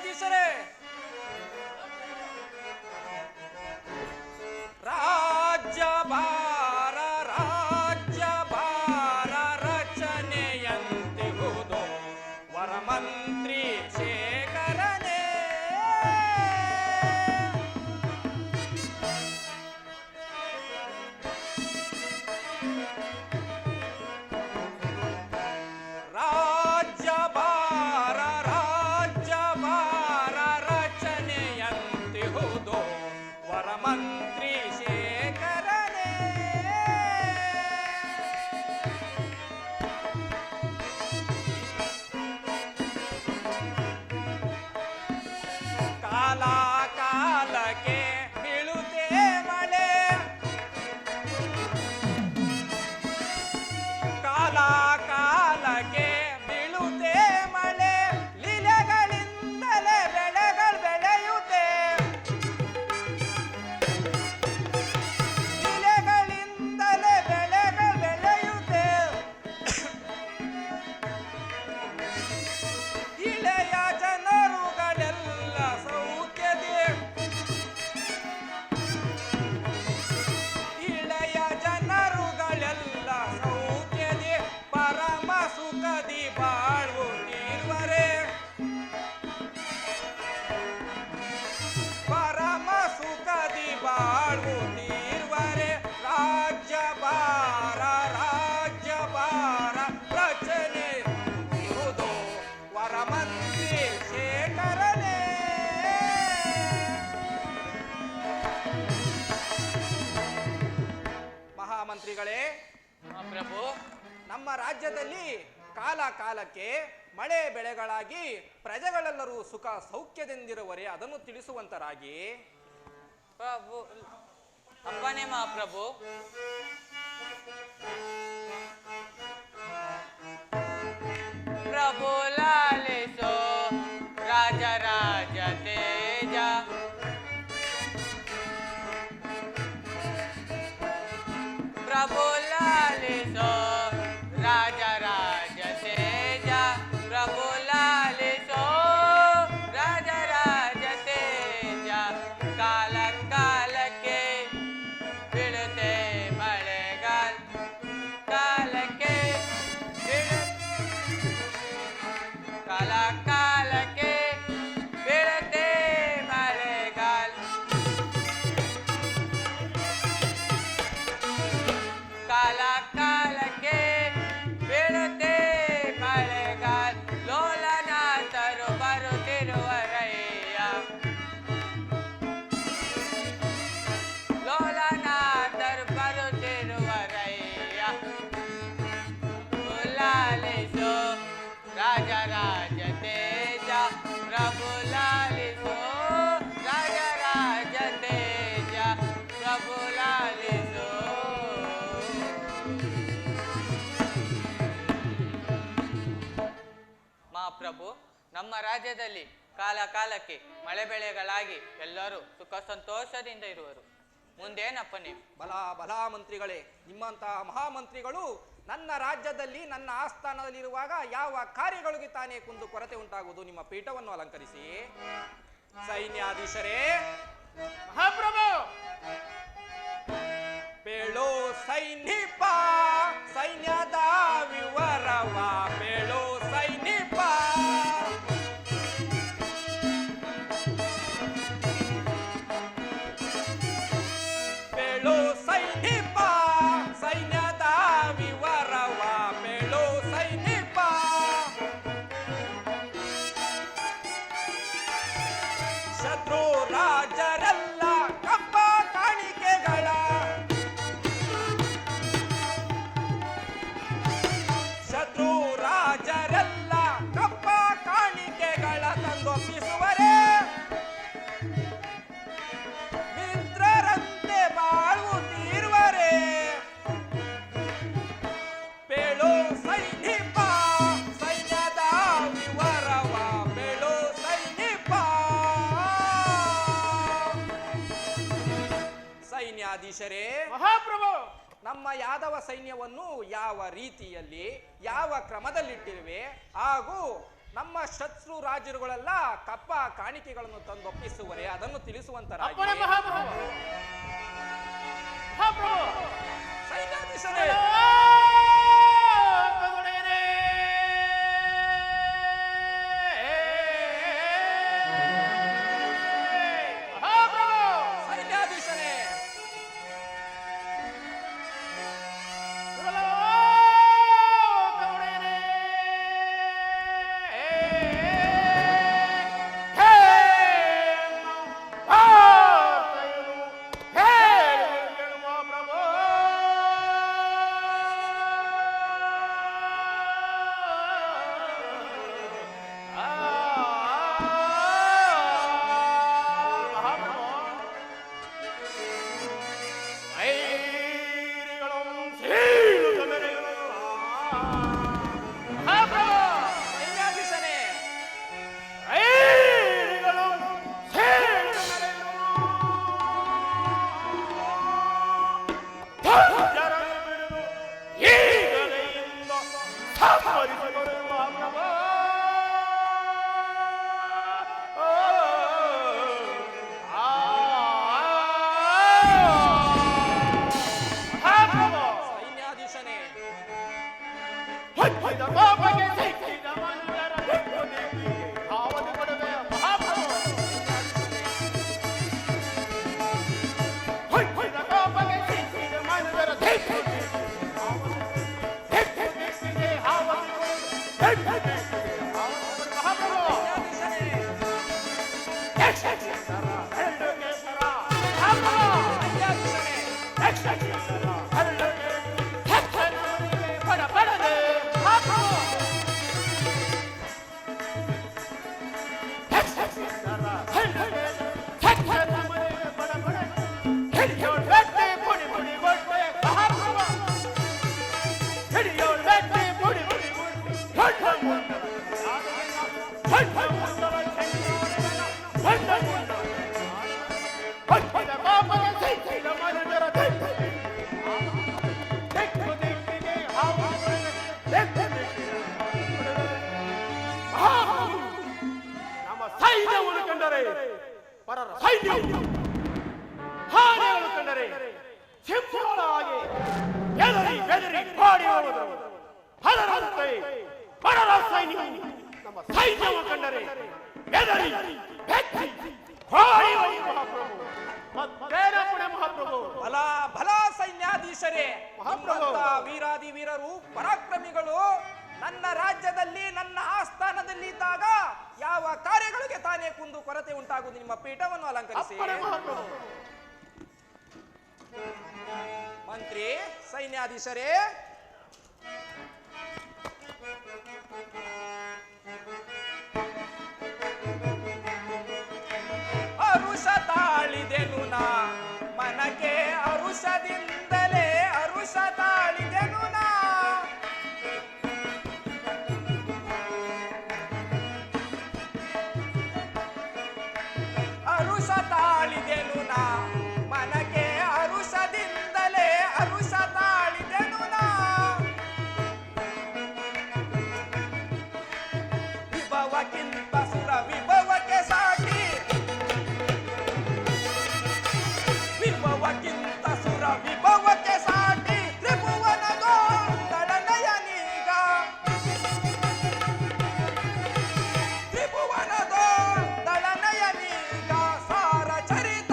ಸೈನ್ಯಾಧೀಶರೇ, ರಾಜ್ಯಭಾರ ರಚನೆಯಂತಿಹುದು ವರಮಂತ್ರಿ ಶೇಖರನೇ. ರಾಜ್ಯಭಾರ ರಚನೆಯಂತಿಹುದು ವರಮಂತ್ರಿ ಶೇಖರನೇ. ಕಾಲ ಕಾಲಕ್ಕೆ ಬೀಳುತ್ತೆ ಮಳೆ, ಕಾಲ ಕಾಲಕ್ಕೆ ಬೀಳುತ್ತೆ ಮಳೆ, ಲೀಲೆಗಳಿಂದಲೇ ಬೆಳೆಗಳು ಬೆಳೆಯುತ್ತೆ, ಲೀಲೆಗಳಿಂದಲೇ ಬೆಳೆಗಳು ಬೆಳೆಯುತ್ತೆ. ಇಳೆಯ ಜನರುಗಳೆಲ್ಲ ಸೌಖ್ಯದೆ, ಇಳೆಯ ಜನರುಗಳೆಲ್ಲ ಸೌಖ್ಯದೆ, ಪರಮ ಸುಖದಿ ಬಾಳುತ್ತಿರುವರೆ, ಪರಮ ಸುಖದಿ ಬಾಳುತ್ತಿರುವರೆ. ರಾಜ್ಯಭಾರ ರಚನೆ ಇರುವುದು ವರಮಂತ್ರಿ ಶೇಖರನೇ. ಮಹಾಮಂತ್ರಿಗಳೇ, ಪ್ರಭು, ನಮ್ಮ ರಾಜ್ಯದಲ್ಲಿ ಕಾಲ ಕಾಲಕ್ಕೆ ಮಳೆ ಬೆಳೆಗಳಾಗಿ ಪ್ರಜೆಗಳೆಲ್ಲರೂ ಸುಖ ಸೌಖ್ಯದಿಂದಿರುವರೆ ಅದನ್ನು ತಿಳಿಸುವಂತರಾಗಿ. ಪ್ರಭು ಅಪ್ಪನೇ ಮಹಾಪ್ರಭು. ಪ್ರಭು ಲಾಲಿಸೋ ರಾಜರಾಜ ತೇಜ, ಪ್ರಭು ಲಾಲಿಸೋ ರಾಜರಾಜ ತೇಜ, ಪ್ರಭು ಲಾಲಿಸೋ ರಾಜರಾಜ ತೇಜ. ಕಾಲ ಕಾಲಕ್ಕೆ ಬೀಳುತ್ತೆ ಮಳೆಗಾಲ, ಕಾಲಕ್ಕೆ ಕಾಲ ಕಾಲಕ್ಕೆ ಬೀಳುತ್ತೆ ಮಳೆಗಾಲ, ಕಾಲ ಕಾಲಕ್ಕೆ ಬೀಳುತ್ತೆ ಮಳೆಗಾಲ. ಲೋಲನಾಥರು ಬರುತ್ತಿರುವರಯ್ಯ, ಲೋಲನಾಥರು ಬರುತ್ತಿರುವರಯ್ಯ. ಲಾಲಿಸೋ ರಾಜರಾಜ ತೇಜ, ಪ್ರಭು ಲಾಲಿಸೋ ರಾಜರಾಜ ತೇಜ, ಪ್ರಭು ಲಾಲಿಸೋ. ಮಹಾಪ್ರಭು, ನಮ್ಮ ರಾಜ್ಯದಲ್ಲಿ ಕಾಲ ಕಾಲಕ್ಕೆ ಮಳೆ ಬೆಳೆಗಳಾಗಿ ಎಲ್ಲರೂ ಸುಖ ಸಂತೋಷದಿಂದ ಇರುವರು. ಮುಂದೇನಪ್ಪ ನೀವು? ಬಲ ಮಂತ್ರಿಗಳೇ, ನಿಮ್ಮಂತಹ ಮಹಾಮಂತ್ರಿಗಳು ನನ್ನ ರಾಜ್ಯದಲ್ಲಿ ನನ್ನ ಆಸ್ಥಾನದಲ್ಲಿರುವಾಗ ಯಾವ ಕಾರ್ಯಗಳಿಗೆ ತಾನೇ ಕುಂದು ಕೊರತೆ ಉಂಟಾಗುವುದು? ನಿಮ್ಮ ಪೀಠವನ್ನು ಅಲಂಕರಿಸಿ. ಸೈನ್ಯಾಧೀಶರೇ, ಮಹಾಪ್ರಭು, ಬೇಳೋ ಸೈನಿಕ, ಸೈನ್ಯದ ವಿವರವ ಬೇಳೋ ಸೈನಿಕ. ಬೇಳೋ ಸೈನಿಕ, ಸೈನ್ಯದ ವಿವರವ ಬೇಳೋ ಸೈನಿಕ. ಶತ್ರು ರಾಜರೆಲ್ಲ ಕಪ್ಪ ಕಾಣಿಕೆಗಳ, ಶತ್ರು ರಾಜರೆಲ್ಲ ಕಪ್ಪ ಕಾಣಿಕೆಗಳ ತಂದೊಪ್ಪಿಸುವರೆ, ಮಿತ್ರರಂತೆ ಬಾಳುತ್ತೀರುವರೆ. ಬೇಳೋ ಸೈನಿಕ, ಸೈನ್ಯದ ವಿವರವ ಬೇಳೋ ಸೈನಿಕ. ಸೈನ್ಯಾಧೀಶರೇ, ಮಹಾಪ್ರಭು, ನಮ್ಮ ಯಾದವ ಸೈನ್ಯವನ್ನು ಯಾವ ರೀತಿಯಲ್ಲಿ ಯಾವ ಕ್ರಮದಲ್ಲಿಟ್ಟಿರುವೆ ಹಾಗೂ ನಮ್ಮ ಶತ್ರು ರಾಜರುಗಳೆಲ್ಲ ಕಪ್ಪ ಕಾಣಿಕೆಗಳನ್ನು ತಂದು ಒಪ್ಪಿಸುವರೆ ಅದನ್ನು ತಿಳಿಸುವಂತರಾಗಿ ಅಪ್ಪಣೆ ಮಹಾಪ್ರಭು. ಮಹಾಪ್ರಭು ಸೈನ್ಯಾಧೀಶರೇ ತಗೊಳ್ಳೇನೆ. ಮಹಾಪ್ರಭು ಸೈನ್ಯಾಧೀಶರೇ ಸೈನ್ಯಾಧೀಶರೇ ಸೈನ್ಯಾಧೀಶನೇ ನಮ್ಮ ಸೈನ್ಯವನ್ನು ಕಂಡರೆ ಪರರ ಸೈನ್ಯವು ಹಾನೆಯನ್ನು ಕಂಡರೆ ಸಿಂಹಗಳ ಹಾಗೆ ಎದರಿ ಬೆದರಿ ಪಾಡಿ ಹೋದರು. ಅದರಂತೆ ಪರರ ಸೈನ್ಯವು ನಮ್ಮ ಸೈನ್ಯವನ್ನು ಕಂಡರೆ ಎದರಿ ಬೆಚ್ಚಿ ಪಾಡಿ ಹೋಗಿ ಮಹಾಪ್ರಭು. ಮತ್ತೇನಪ್ಪಣೆ ಮಹಾಪ್ರಭು? ಬಲ ಬಲ ಸೈನ್ಯಾಧೀಶರೇ ಮಹಾಪ್ರಭು. ನಿಮ್ಮಂತ ವೀರಾದಿ ವೀರರು ಪರಾಕ್ರಮಿಗಳು ನನ್ನ ರಾಜ್ಯದಲ್ಲಿ ನನ್ನ ಆಸ್ಥಾನದಲ್ಲಿ ಇದ್ದಾಗ ಯಾವ ಕಾರ್ಯಗಳಿಗೆ ತಾನೇ ಕುಂದು ಕೊರತೆ ಉಂಟಾಗುವುದು ನಿಮ್ಮ ಪೀಠವನ್ನು ಅಲಂಕರಿಸಿ ಅಪ್ಪಣೆ ಮಹಾಪ್ರಭು. ಮಂತ್ರಿ ಸೈನ್ಯಾಧೀಶರೇ ಅರುಷ ತಾಳಿದೆನು ನಾ ಮನಕ್ಕೆ ಅರುಷದಿಂದಲೇ ಅರುಷ ತಾಳಿದೆನು ನಾ ಅರುಷ ತಾಳಿದೆನು ನಾ ಮನಕ್ಕೆ ಅರುಷದಿಂದಲೇ ಅರುಷ ತಾಳಿದೆನು ನಾ ವಿಭವಕ್ಕಿಂತ ಸುರ ವಿಭವಕ್ಕೆ ಸಾಟಿ ವಿಭವಕ್ಕಿಂತ ಸುರ ವಿಭವಕ್ಕೆ ಸಾಟಿ ತ್ರಿಭುವನದೋ ತಡನಯನೀಗ ತ್ರಿಭುವನದೋ ತಡನಯನೀಗ ಸಾರ ಚರಿತ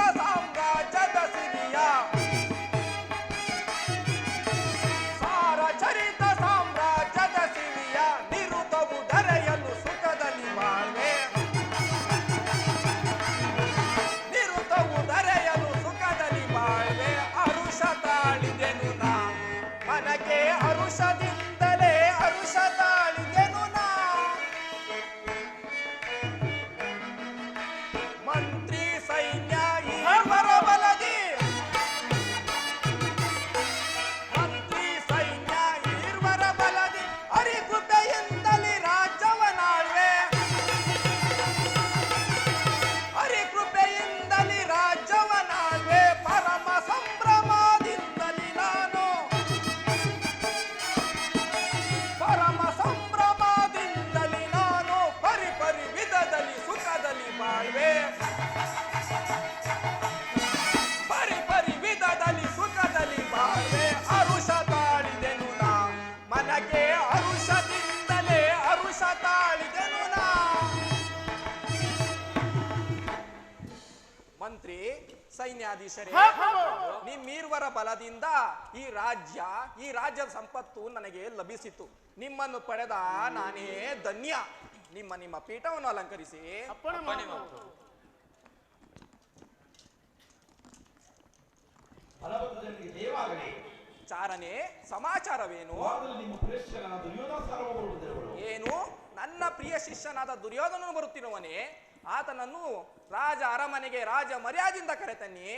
ಅದಕ್ಕೆ ಅರುಷದಿಂದಲೇ ಅರುಷ ತಾಳಿದೆನು ನಾ. ಮಂತ್ರಿ, ಸೈನ್ಯಾಧೀಶರೇ, ನಿಮ್ಮೀರ್ವರ ಬಲದಿಂದ ಈ ರಾಜ್ಯದ ಸಂಪತ್ತು ನನಗೆ ಲಭಿಸಿತು. ನಿಮ್ಮನ್ನು ಪಡೆದ ನಾನೇ ಧನ್ಯ. ನಿಮ್ಮ ಪೀಠವನ್ನು ಅಲಂಕರಿಸಿ. ಚಾರನೆ, ಸಮಾಚಾರವೇನು? ಏನು? ನನ್ನ ಪ್ರಿಯ ಶಿಷ್ಯನಾದ ದುರ್ಯೋಧನನು ಬರುತ್ತಿರುವನೇ? ಆತನನ್ನು ರಾಜ ಅರಮನೆಗೆ ರಾಜ ಮರ್ಯಾದೆಯಿಂದ ಕರೆತನ್ನಿ.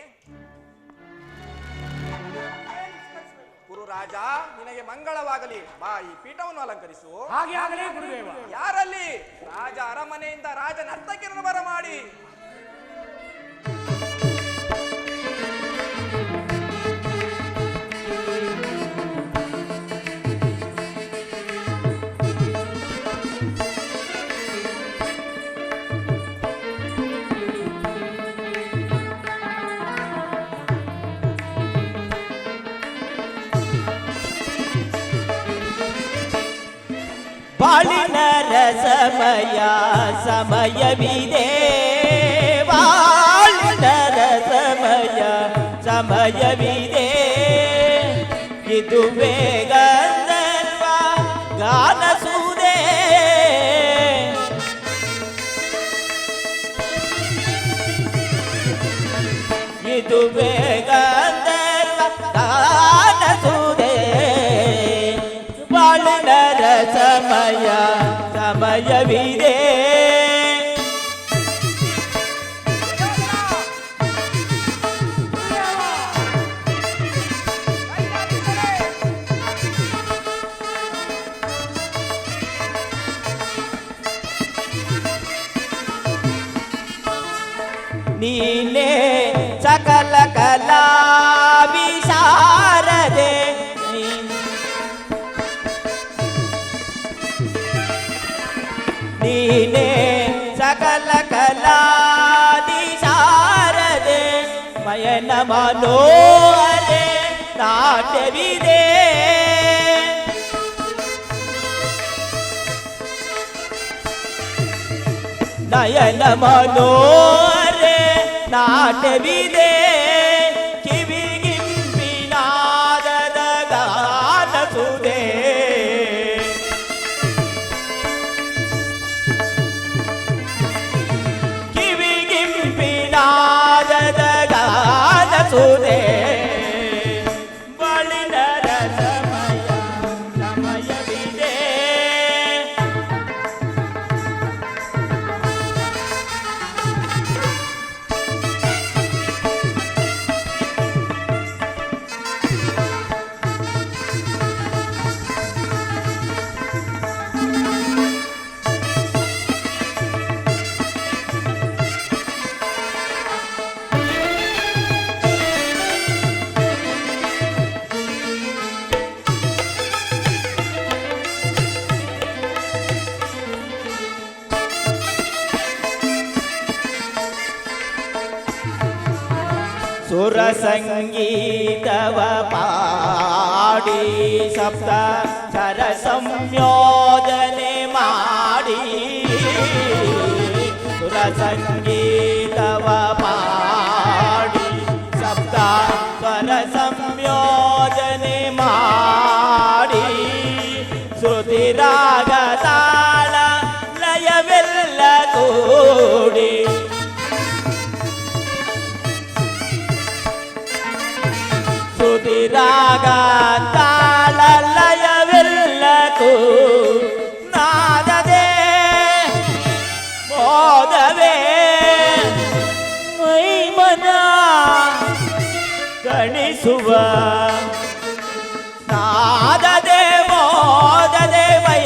ಗುರುರಾಜ, ನಿನಗೆ ಮಂಗಳವಾಗಲಿ. ಬಾ, ಈ ಪೀಠವನ್ನು ಅಲಂಕರಿಸು. ಹಾಗೆ ಆಗಲಿ ಗುರುದೇವ. ಯಾರಲ್ಲಿ? ರಾಜ ಅರಮನೆಯಿಂದ ರಾಜ ನರ್ತಕಿಯನ್ನು ಬರಮಾಡಿ. ಬಾಳಿನ ರಸಮಯ ಸಮಯವಿದೆ, ಬಾಳಿನ ರಸಮಯ ಸಮಯವಿದೆ. ಇದುವೇ ಗಂಧರ್ವ ಗಾನಸುದೆ, ಇದುವೇ ಗಂಧರ್ವ ಗಾನಸುದೆ. ಬಾಳಿನ ಸಮಯ ಸಮಯವಿದೆ. ನೀನೇ ಸಕಲ ಕಲಾ ವಿಶಾರದೆ, ನೀನೇ ಸಕಲ ಕಲಾದಿಶಾರದೆ. ಮಯನ ಮನೋಹರೆ ನಾಟ್ಯವಿದೆ, ನಯನ ಮನೋಹರೆ ನಾಟ್ಯವಿದೆ. ಕಿವಿಗಿಂಪಿನಾದದ ಗಾನಸುದೆ, ಗಾನಸುದೆ. ಬಾಳಿನ ರಸಮಯ ಸಮಯವಿದೆ. ಸುರ ಸಂಗೀತವ ಪಾಡಿ ಸಪ್ತ ಸರ ಸಂಯೋಜನೆ ಮಾಡಿ, ಸುರ ಸಂಗೀತವ ಪಾಡಿ ಸಪ್ತ ಸ್ವರ ಸಂಯೋಜನೆ ಮಾಡಿ, ಶ್ರುತಿ ರಾಗ ತಾಳ ಲಯವೆಲ್ಲ ಕೂಡಿ, ಶ್ರುತಿ ರಾಗ ತಾಳ ಲಯವೆಲ್ಲಕ್ಕೂ ನಾದದೆ ಮೋದವೇ ಮೈ ಮನ ಕಣಿಸುವ. ನಾದದೆ ಮೋದದೆ ಮೈ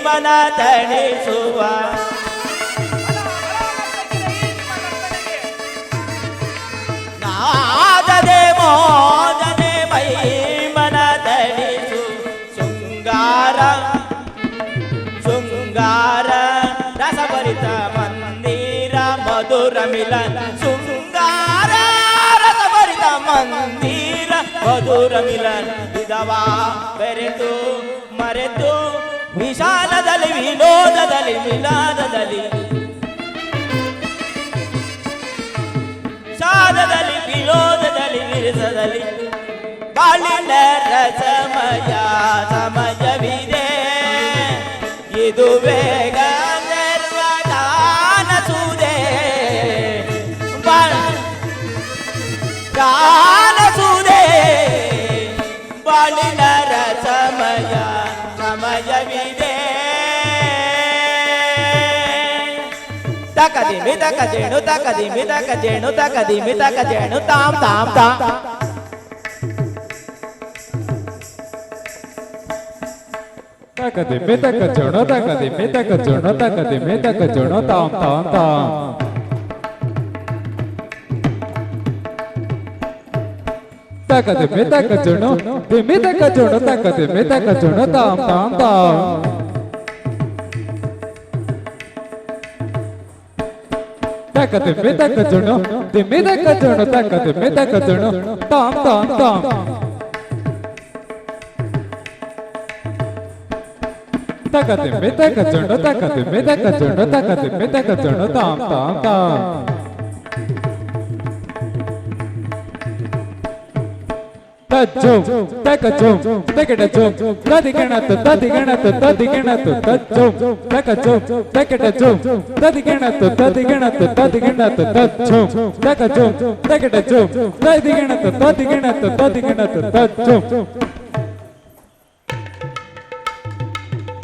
ಮನ ತಣಿಸುವ. ನಾದದೆ ಮೋದದೆ ಮೈ ಮನ ತಣಿಸು. ಶೃಂಗಾರ ಶೃಂಗಾರ ರಸಭರಿತ ಮಂದಿರ ಮಧುರ ಮಿಲನ. ಶೃಂಗಾರ ರಸಭರಿತ ಮಂದಿರ ಮಧುರ ಮಿಲನ. ವಿಧವಾ ಬೆರೆತು ಮರೆತು ವಿಶಾಲದಲ್ಲಿ ವಿನೋದದಲ್ಲಿ ವಿಲಾದದಲ್ಲಿ ಶಾದದಲ್ಲಿ ವಿನೋದದಲ್ಲಿ ವಿರಸದಲ್ಲಿ ಬಾಳಿನ ರಸಮಯ ಸಮಯವಿದೆ ಇದುವೇ ಗಾನಸುದೆ ಗಾನಸುದೆ ಬಾಳಿನ ರಸಮಯ ಸಮಯವಿದೆ ತಕದಿಮಿ ತಕಜೇಣು ತಕದಿಮಿ ತಕಜೇಣು ತಕದಿಮಿ ತಕಜೇಣು ತಾಮ್ ತಾಮ್ ತಾಮ್ ತಕದಿಮಿ ತಕಜೋಣು ತಕದಿಮಿ ತಕಜೋಣು ತಕದಿಮಿ ತಕಜೋಣು ತಾಮ್ ತಾಮ್ ತಾಮ್ ತಕದಿಮಿ ತಕಜೋಣು ದಿಮಿ ತಕಜೋಣು ತಕದಿಮಿ ತಕಜೋಣು ತಾಮ್ ತಾಮ್ ತಾಮ್ ತಕದಿಮಿ ತಕಜೋಣು ದಿಮಿ ತಕಜೋಣು ತಕದಿಮಿ ತಕಜೋಣು ತಾಮ್ ತಾಮ್ ತಾಮ್ ತಕದಿಮಿ ತಕಜೋಣು ತಕದಿಮಿ ತಕಜೋಣು ತಕದಿಮಿ ತಕಜೋಣು ತಾಮ್ ತಾಮ್ ತಾಮ್ ತಜ್ಜೋಂ ತಕಜೋಂ ತಕೆಟಜೋಂ ತದಿಗಣತು ತದಿಗಣತು ತದಿಗಣತು ತಜ್ಜೋಂ ತಕಜೋಂ ತಕೆಟಜೋಂ ತದಿಗಣತು ತದಿಗಣತು ತದಿಗಣತು ತಜ್ಜೋಂ ತಕಜೋಂ ತಕೆಟಜೋಂ ತದಿಗಣತು ತದಿಗಣತು ತದಿಗಣತು ತಜ್ಜೋಂ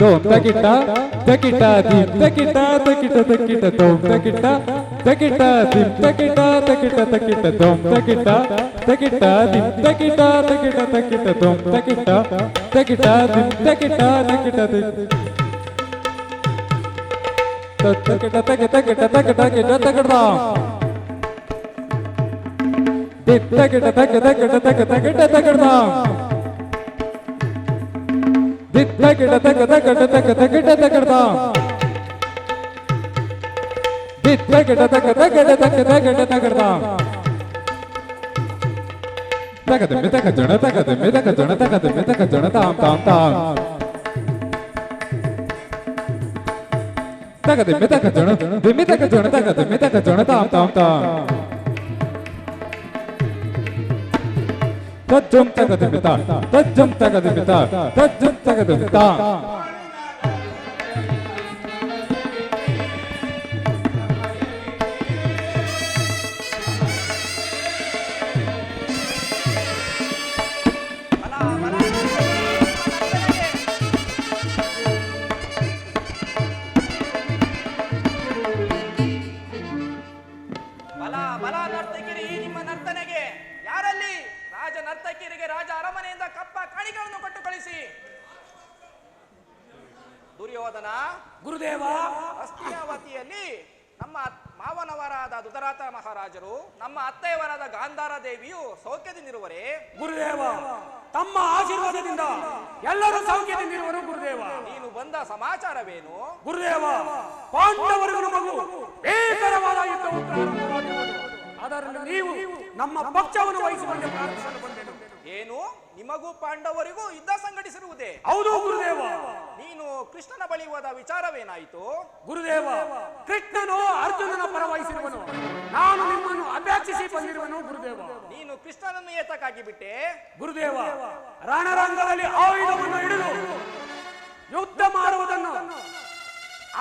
ತೋಂ ತಕಿಟ ತಕಿಟ ದಿಂ ತಕಿಟ ತಕಿಟ ತಕಿಟ ತೋಂ ತಕಿಟ ತಕಿಟ ದಿಂ ತಕಿಟ ತಕಿಟ ತಕಿಟ ತೋಂ ತಕಿಟ ತಕಿಟ ದಿಂ ತಕಿಟ ತಕಿಟ ತಕಿಟ ತೋಂ ತಕಿಟ ತಕಿಟ ದಿಂ ತಕಿಟ ತಕಿಟ ತಕಿಟ ತಕಿಟ ತಕಿಟ ತಕಿಟ ತಕಿಟ ತಕಿಟ ದಿಂ ತಕಿಟ ತಕಿಟ ತಕಿಟ ತಕಿಟ ತಕಿಟ ತಕಿಟ ತಕಿಟ ತಕ ತಕಟ ತಕ ತಕಿಟ ತಕಟ ತಕಿಟ ತಕ ತಕಟ ತಕ ತಕಿಟ ತಕಟ ತಕದಿಮಿ ತಕಜೋಣ ತಕದಿಮಿ ತಕಜೋಣ ತಕದಿಮಿ ತಕಜೋಣ ತಾಮ್ ತಾಮ್ ತಾಮ್ ತಕದಿಮಿ ತಕಜೋಣ ದಿಮಿ ತಕಜೋಣ ತಕದಿಮಿ ತಕಜೋಣ ತಾಮ್ ತಾಮ್ ತಾಮ್ ತಜ್ಜಂ ತಕದಿಮಿತ ತಜ್ಜಂ ತಕದಿಮಿತ ತಜ್ಜಂ ತಕದಿಮಿತ ಬಲ ಬಲ ನರ್ತಕಿರಿ ನಿಮ್ಮ ನರ್ತನೆಗೆ ಯಾರಲ್ಲಿ ರಾಜ ನರ್ತಕಿಯರಿಗೆ ರಾಜ ಅರಮನೆಯಿಂದ ಕಪ್ಪ ಕಾಣಿಕೆಗಳನ್ನು ಕೊಟ್ಟು ಕಳಿಸಿ. ದುರ್ಯೋಧನ ಗುರುದೇವ, ಹಸ್ತಿನಾವತಿಯಲ್ಲಿ ನಮ್ಮ ಮಾವನವರಾದ ಧೃತರಾಷ್ಟ್ರ ಮಹಾರಾಜರು, ನಮ್ಮ ಅತ್ತೆಯವರಾದ ಗಾಂಧಾರ ದೇವಿಯು ಸೌಖ್ಯದಿಂದಿರುವರೇ? ಗುರುದೇವ, ತಮ್ಮ ಆಶೀರ್ವಾದದಿಂದ ಎಲ್ಲರೂ ಸೌಖ್ಯದಿಂದಿರುವರು ಗುರುದೇವ. ನೀನು ಬಂದ ಸಮಾಚಾರವೇನು? ಗುರುದೇವ, ಪಾಂಡವರಿಗೂ ಮಗು ಭೀಕರವಾದ ಯುದ್ಧವು ಪ್ರಾರಂಭವಾಗಿರುವುದು. ಅದರಲ್ಲಿ ನೀವು ನಮ್ಮ ಪಕ್ಷವನ್ನು ವಹಿಸಿಕೊಂಡು ಪ್ರಾರ್ಥಿಸಲು ಬಂದೆನು. ಏನು, ನಿಮಗೂ ಪಾಂಡವರಿಗೂ ಯುದ್ಧ ಸಂಘಟಿಸಿರುವುದೇ? ಹೌದು ಗುರುದೇವ. ನೀನು ಕೃಷ್ಣನ ಬಳಿ ಹೋದ ವಿಚಾರವೇನಾಯಿತು? ಗುರುದೇವ, ಕೃಷ್ಣನು ಅರ್ಜುನನ ಪರ ವಹಿಸಿರುವನು, ನಾನು ನಿಮ್ಮನ್ನು ಅಪೇಕ್ಷಿಸಿ ಬಂದಿರುವನು ಗುರುದೇವ. ನೀನು ಕೃಷ್ಣನನ್ನು ಏತಕ್ಕಾಗಿ ಬಿಟ್ಟೆ? ಗುರುದೇವ, ರಣರಂಗದಲ್ಲಿ ಆಯುಧವನ್ನು ಹಿಡಿದು ಯುದ್ಧ ಮಾಡುವುದನ್ನು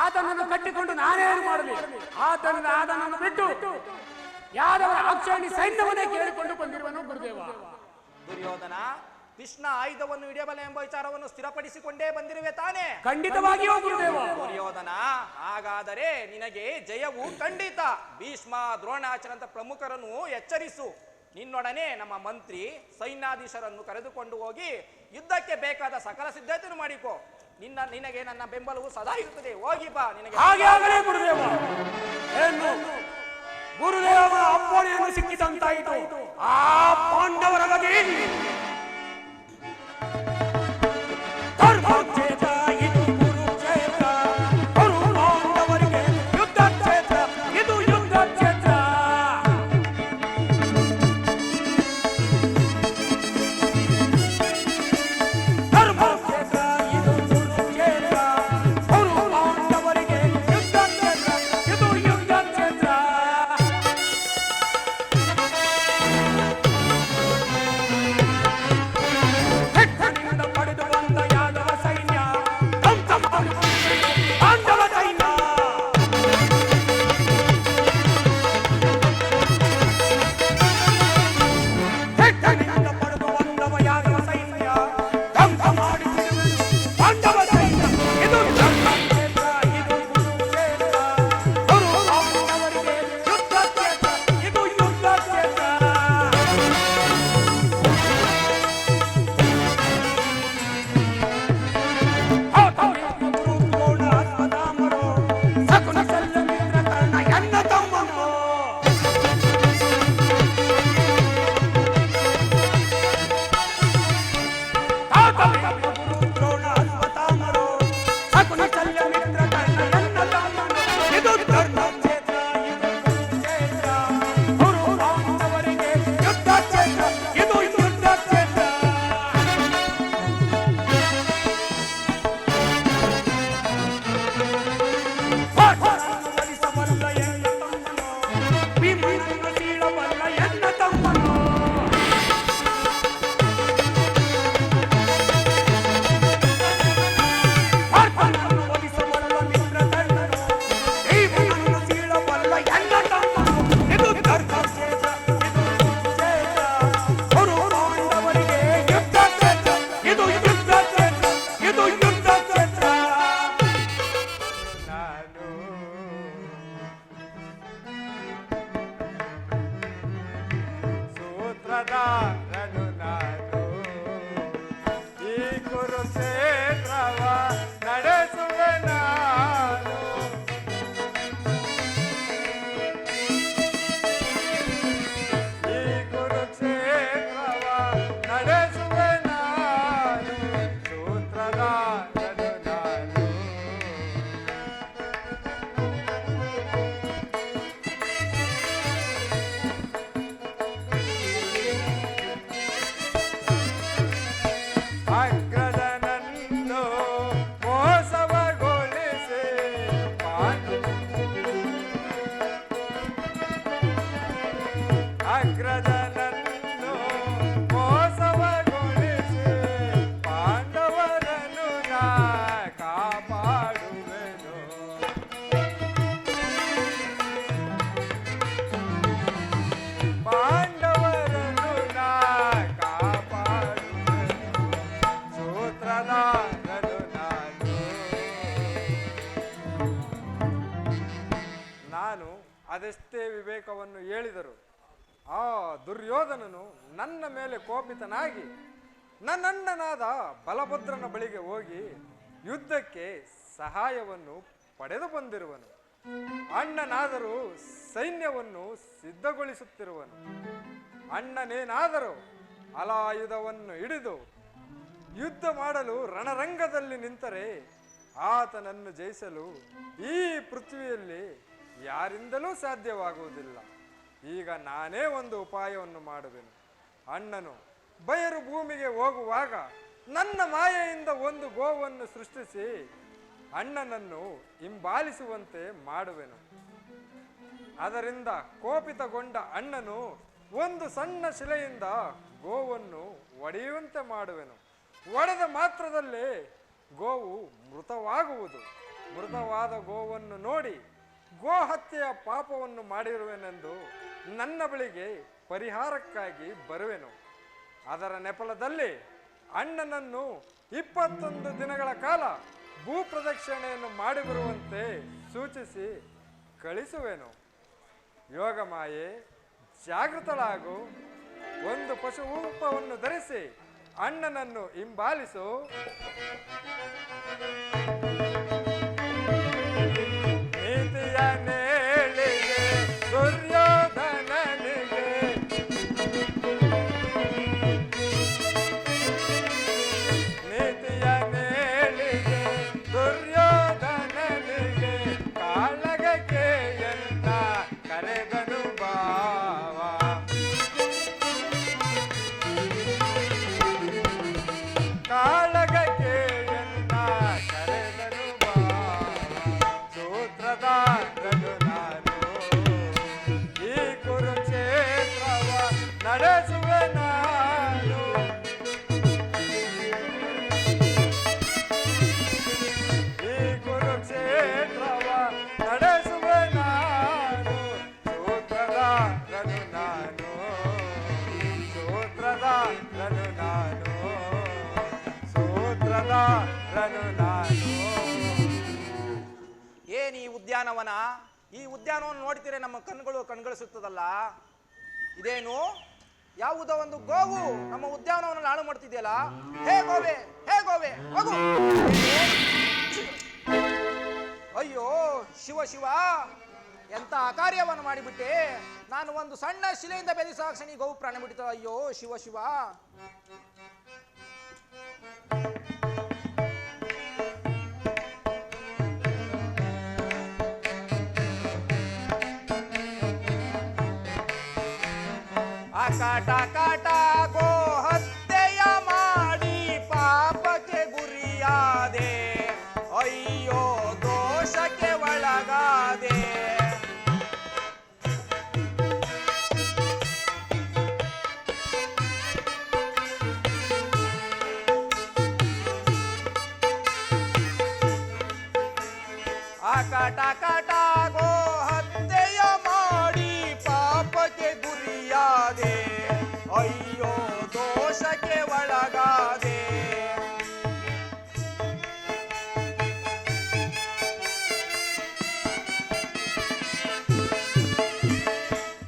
ಆತನನ್ನು ಕಟ್ಟಿಕೊಂಡು ನಾನೇನು ಮಾಡಲಿ? ಆತನನ್ನು ಬಿಟ್ಟು ಯಾದವರ ಅಕ್ಷಾಣಿ ಸೈನ್ಯವನ್ನೇ ಕೇಳಿಕೊಂಡು ಬಂದಿರುವನು ಗುರುದೇವ. ದುರ್ಯೋಧನ, ಕೃಷ್ಣ ಆಯುಧವನ್ನು ಹಿಡಿಯಬಲ್ಲ ಎಂಬ ವಿಚಾರವನ್ನು ಸ್ಥಿರಪಡಿಸಿಕೊಂಡೇ ಬಂದಿರುವೆ ತಾನೇ? ಖಂಡಿತವಾಗಿಯೂ ಗುರುದೇವ. ದುರ್ಯೋಧನ, ಹಾಗಾದರೆ ನಿನಗೆ ಜಯವು ಖಂಡಿತ. ಭೀಷ್ಮ, ದ್ರೋಣಾಚಾರ್ಯಂತ ಪ್ರಮುಖರನ್ನು ಎಚ್ಚರಿಸು. ನಿನ್ನೊಡನೆ ನಮ್ಮ ಮಂತ್ರಿ ಸೈನ್ಯಾಧೀಶರನ್ನು ಕರೆದುಕೊಂಡು ಹೋಗಿ ಯುದ್ಧಕ್ಕೆ ಬೇಕಾದ ಸಕಲ ಸಿದ್ಧತೆಯನ್ನು ಮಾಡಿಕೊ. ನಿನಗೆ ನನ್ನ ಬೆಂಬಲವು ಸದಾ ಇರುತ್ತದೆ. ಹೋಗಿ ಬಾ. ನಿನಗೆ ಹಾಗೆ ಆಗಲೇ ಗುರುದೇವ. ಏನು ಗುರುದೇವರ ಅಪ್ಪಣೆಯನ್ನು ಸಿಕ್ಕಿದಂತಾಯಿತು. ಆ ಪಾಂಡವರ ಬಗ್ಗೆ ಧರ್ಮಕ್ಷೇತ್ರ ಇದು ಕುರುಕ್ಷೇತ್ರ, ಕರು ಪಾಂಡವರಿಗೆ ಯುದ್ಧ ಕ್ಷೇತ್ರ, ಇದು ಯುದ್ಧ ಕ್ಷೇತ್ರ. ಧರ್ಮಕ್ಷೇತ್ರ ಇದು ಅದೆಷ್ಟೇ ವಿವೇಕವನ್ನು ಹೇಳಿದರು ಆ ದುರ್ಯೋಧನನು ನನ್ನ ಮೇಲೆ ಕೋಪಿತನಾಗಿ ನನ್ನಣ್ಣನಾದ ಬಲಭದ್ರನ ಬಳಿಗೆ ಹೋಗಿ ಯುದ್ಧಕ್ಕೆ ಸಹಾಯವನ್ನು ಪಡೆದು ಬಂದಿರುವನು. ಅಣ್ಣನಾದರೂ ಸೈನ್ಯವನ್ನು ಸಿದ್ಧಗೊಳಿಸುತ್ತಿರುವನು. ಅಣ್ಣನೇನಾದರೂ ಹಲಾಯುಧವನ್ನು ಹಿಡಿದು ಯುದ್ಧ ಮಾಡಲು ರಣರಂಗದಲ್ಲಿ ನಿಂತರೆ ಆತನನ್ನು ಜಯಿಸಲು ಈ ಪೃಥ್ವಿಯಲ್ಲಿ ಯಾರಿಂದಲೂ ಸಾಧ್ಯವಾಗುವುದಿಲ್ಲ. ಈಗ ನಾನೇ ಒಂದು ಉಪಾಯವನ್ನು ಮಾಡುವೆನು. ಅಣ್ಣನು ಬಯರು ಭೂಮಿಗೆ ಹೋಗುವಾಗ ನನ್ನ ಮಾಯೆಯಿಂದ ಒಂದು ಗೋವನ್ನು ಸೃಷ್ಟಿಸಿ ಅಣ್ಣನನ್ನು ಹಿಂಬಾಲಿಸುವಂತೆ ಮಾಡುವೆನು. ಅದರಿಂದ ಕೋಪಿತಗೊಂಡ ಅಣ್ಣನು ಒಂದು ಸಣ್ಣ ಶಿಲೆಯಿಂದ ಗೋವನ್ನು ಒಡೆಯುವಂತೆ ಮಾಡುವೆನು. ಒಡೆದ ಮಾತ್ರದಲ್ಲೇ ಗೋವು ಮೃತವಾಗುವುದು. ಮೃತವಾದ ಗೋವನ್ನು ನೋಡಿ ಗೋಹತ್ಯೆಯ ಪಾಪವನ್ನು ಮಾಡಿರುವೆನೆಂದು ನನ್ನ ಬಳಿಗೆ ಪರಿಹಾರಕ್ಕಾಗಿ ಬರುವೆನು. ಅದರ ನೆಪದಲ್ಲಿ ಅಣ್ಣನನ್ನು 21 ದಿನಗಳ ಕಾಲ ಭೂಪ್ರದಕ್ಷಿಣೆಯನ್ನು ಮಾಡಿ ಬರುವಂತೆ ಸೂಚಿಸಿ ಕಳಿಸುವೆನು. ಯೋಗಮಾಯೆ, ಜಾಗೃತಳಾಗು. ಒಂದು ಪಶುರೂಪವನ್ನು ಧರಿಸಿ ಅಣ್ಣನನ್ನು ಹಿಂಬಾಲಿಸು. ನೀತಿಯ ನೇಳಿಗೆ ದುರ್ಯೋಧನನಿಗೆ ನೀತಿಯ ನೇಳಿಗೆ ದುರ್ಯೋಧನನಿಗೆ ಕಾಳಗಕ್ಕೆ ಎಲ್ಲ ಕರೆದನು ಬಾವ. ಕಾಳಗಕ್ಕೆ ಎಲ್ಲ ಕರೆದನು ಬಾವ. ಸೂತ್ರಧಾರನು ನಾನು, ಈ ಕುರುಕ್ಷೇತ್ರವ ನಡೆಸುವೆ ನಾನು. ಈ ಕುರುಕ್ಷೇತ್ರವ ನಡೆಸುವೆ ನಾನು. ಸೂತ್ರಧಾರನು ನಾನು, ಸೂತ್ರಧಾರನು ನಾನು, ಸೂತ್ರಧಾರನು ನಾನು. ಏನ್ ಈ ಉದ್ಯಾನವನ? ಈ ಉದ್ಯಾನವನ್ನು ನೋಡ್ತೀರಿ ನಮ್ಮ ಕಣ್ಗಳಿಸುತ್ತದಲ್ಲ. ಇದೇನು ಯಾವುದೋ ಒಂದು ಗೋವು ನಮ್ಮ ಉದ್ಯಾನವನ್ನು ಹಾಳು ಮಾಡ್ತಿದೆಯಲ್ಲ. ಹೇ ಗೋವೆ, ಹೇ ಗೋವೆ, ಹೋಗು. ಅಯ್ಯೋ ಶಿವ ಶಿವ, ಎಂತ ಅಕಾರ್ಯವನ್ನು ಮಾಡಿಬಿಟ್ಟೆ. ನಾನು ಒಂದು ಸಣ್ಣ ಶಿಲೆಯಿಂದ ಬೆದರಿಸಾಕ್ಷಣಿ ಗೋವು ಪ್ರಾಣ ಬಿಟ್ಟಿತ. ಅಯ್ಯೋ ಶಿವ ಶಿವ. ಕಾಟ ಕಾಟ ಗೋ ಹತ್ಯೆಯ ಮಾಡಿ ಪಾಪಕ್ಕೆ ಗುರಿಯಾದೆ. ಅಯ್ಯೋ ದೋಷಕ್ಕೆ ಒಳಗಾದೆ. ಕಾಟ ಕಾಟ ಗೋ ಹತ್ಯೆಯ ಮಾಡಿ ಪಾಪಕ್ಕೆ ಗುರಿಯಾದೆ. ಅಯ್ಯೋ ದೋಷಕ್ಕೆ ಒಳಗಾದೆ.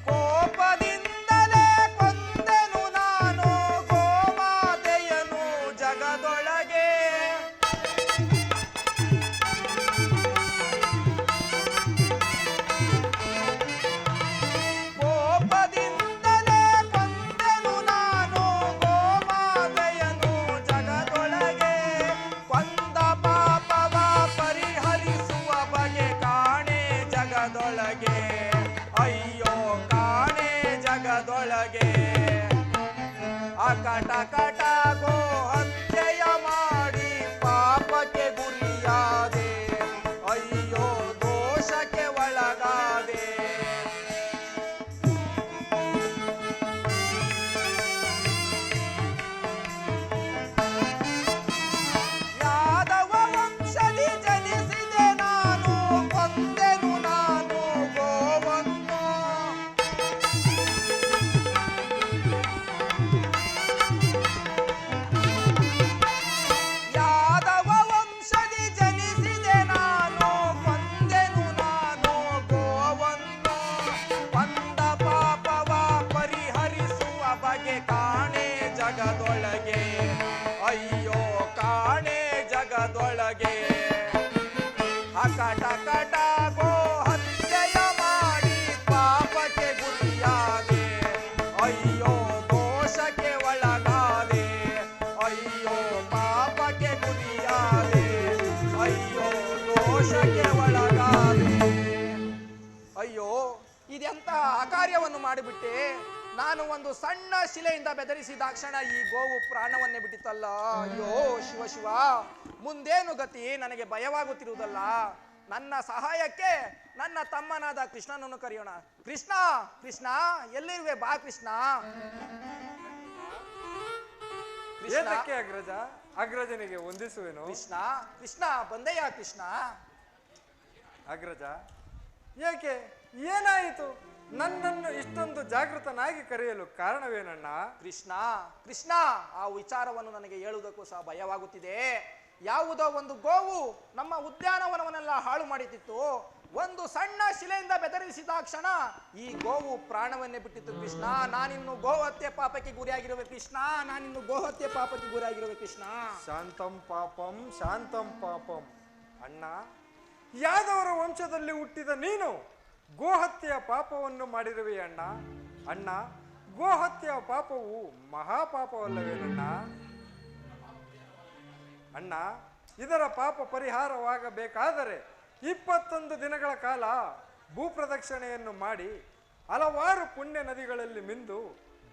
ಕೋಪದಿಂದಲೇ ಕೊಂದೆನು ನಾನು ಗೋಮಾತೆಯನು ಜಗದೊಳಗೆ. ಕೋಪದಿಂದಲೇ ಕೊಂದೆನು ನಾನು ಗೋಮಾತೆಯನು ಜಗದೊಳಗೆ. ಕೊಂದ ಪಾಪವ ಪರಿಹರಿಸುವ ಬಗೆ ಕಾಣೆ ಜಗದೊಳಗೆ. ಅಯ್ಯೋ ಕಾಣೆ ಜಗದೊಳಗೆ. ಅಕಟ ಕಟ ಗೋ ಹತ್ಯೆಯ ಮಾಡಿ ಪಾಪಕ್ಕೆ ಗುರಿಯಾದೆ. ಅಯ್ಯೋ ದೋಷಕ್ಕೆ ಒಳಗಾದೆ. ಯಾದವ ವಂಶದಿ ಜನಿಸಿದೆ ನಾನು ಕೊಂದೆನು ನಾನು ಗೋವನ್ನು. ಕಟ ಕಟ ಗೋ ಹತ್ಯೆಯ ಮಾಡಿ ಪಾಪಕ್ಕೆ ಗುರಿಯಾದೆ, ಅಯ್ಯೋ ದೋಷಕ್ಕೆ ಒಳಗಾದೆ, ಅಯ್ಯೋ ಪಾಪಕ್ಕೆ ಗುರಿಯಾದೆ, ಅಯ್ಯೋ ದೋಷಕ್ಕೆ ಒಳಗಾದೆ. ಅಯ್ಯೋ ಇದೆಂತ ಅಕಾರ್ಯವನ್ನು ಮಾಡಿಬಿಟ್ಟೆ. ನಾನು ಒಂದು ಸಣ್ಣ ಶಿಲೆಯಿಂದ ಬೆದರಿಸಿದಾಕ್ಷಣ ಈ ಗೋವು ಪ್ರಾಣವನ್ನೇ ಬಿಟ್ಟಿತ್ತಲ್ಲ. ಅಯ್ಯೋ ಶಿವ ಶಿವ, ಮುಂದೇನು ಗತಿ ನನಗೆ ಭಯವಾಗುತ್ತಿರುವುದಲ್ಲ. ನನ್ನ ಸಹಾಯಕ್ಕೆ ನನ್ನ ತಮ್ಮನಾದ ಕೃಷ್ಣನನ್ನು ಕರೆಯೋಣ. ಕೃಷ್ಣ ಕೃಷ್ಣ ಎಲ್ಲಿರುವೆ? ಬಾ ಕೃಷ್ಣ. ಕೃಷ್ಣ ಏತಕ್ಕೆ ಅಗ್ರಜ? ಅಗ್ರಜನಿಗೆ ವಂದಿಸುವೆನು. ಕೃಷ್ಣ ಕೃಷ್ಣ ಬಂದೆಯ ಕೃಷ್ಣ. ಅಗ್ರಜ ಏಕೆ, ಏನಾಯಿತು? ನನ್ನನ್ನು ಇಷ್ಟೊಂದು ಜಾಗೃತನಾಗಿ ಕರೆಯಲು ಕಾರಣವೇನಣ್ಣ? ಕೃಷ್ಣ ಕೃಷ್ಣ ಆ ವಿಚಾರವನ್ನು ನನಗೆ ಹೇಳುವುದಕ್ಕೂ ಸಹ ಭಯವಾಗುತ್ತಿದೆ. ಯಾವುದೋ ಒಂದು ಗೋವು ನಮ್ಮ ಉದ್ಯಾನವನವನ್ನೆಲ್ಲ ಹಾಳು ಮಾಡಿತಿತ್ತು. ಒಂದು ಸಣ್ಣ ಶಿಲೆಯಿಂದ ಬೆದರಿಸಿದಾಕ್ಷಣ ಈ ಗೋವು ಪ್ರಾಣವನ್ನೇ ಬಿಟ್ಟಿತ್ತು. ಕೃಷ್ಣ ನಾನಿನ್ನು ಗೋಹತ್ಯೆ ಪಾಪಕ್ಕೆ ಗುರಿಯಾಗಿರುವೆ. ಕೃಷ್ಣ ನಾನಿನ್ನು ಗೋಹತ್ಯೆ ಪಾಪಕ್ಕೆ ಗುರಿಯಾಗಿರುವೆ. ಕೃಷ್ಣ ಶಾಂತಂ ಪಾಪಂ ಶಾಂತಂ ಪಾಪಂ. ಅಣ್ಣ, ಯಾದವರ ವಂಶದಲ್ಲಿ ಹುಟ್ಟಿದ ನೀನು ಗೋಹತ್ಯೆಯ ಪಾಪವನ್ನು ಮಾಡಿರುವೆ ಅಣ್ಣ. ಅಣ್ಣ, ಗೋಹತ್ಯೆಯ ಪಾಪವು ಮಹಾಪಾಪವಲ್ಲವೇನಣ್ಣ? ಅಣ್ಣ, ಇದರ ಪಾಪ ಪರಿಹಾರವಾಗಬೇಕಾದರೆ 21 ದಿನಗಳ ಕಾಲ ಭೂಪ್ರದಕ್ಷಿಣೆಯನ್ನು ಮಾಡಿ ಹಲವಾರು ಪುಣ್ಯ ನದಿಗಳಲ್ಲಿ ಮಿಂದು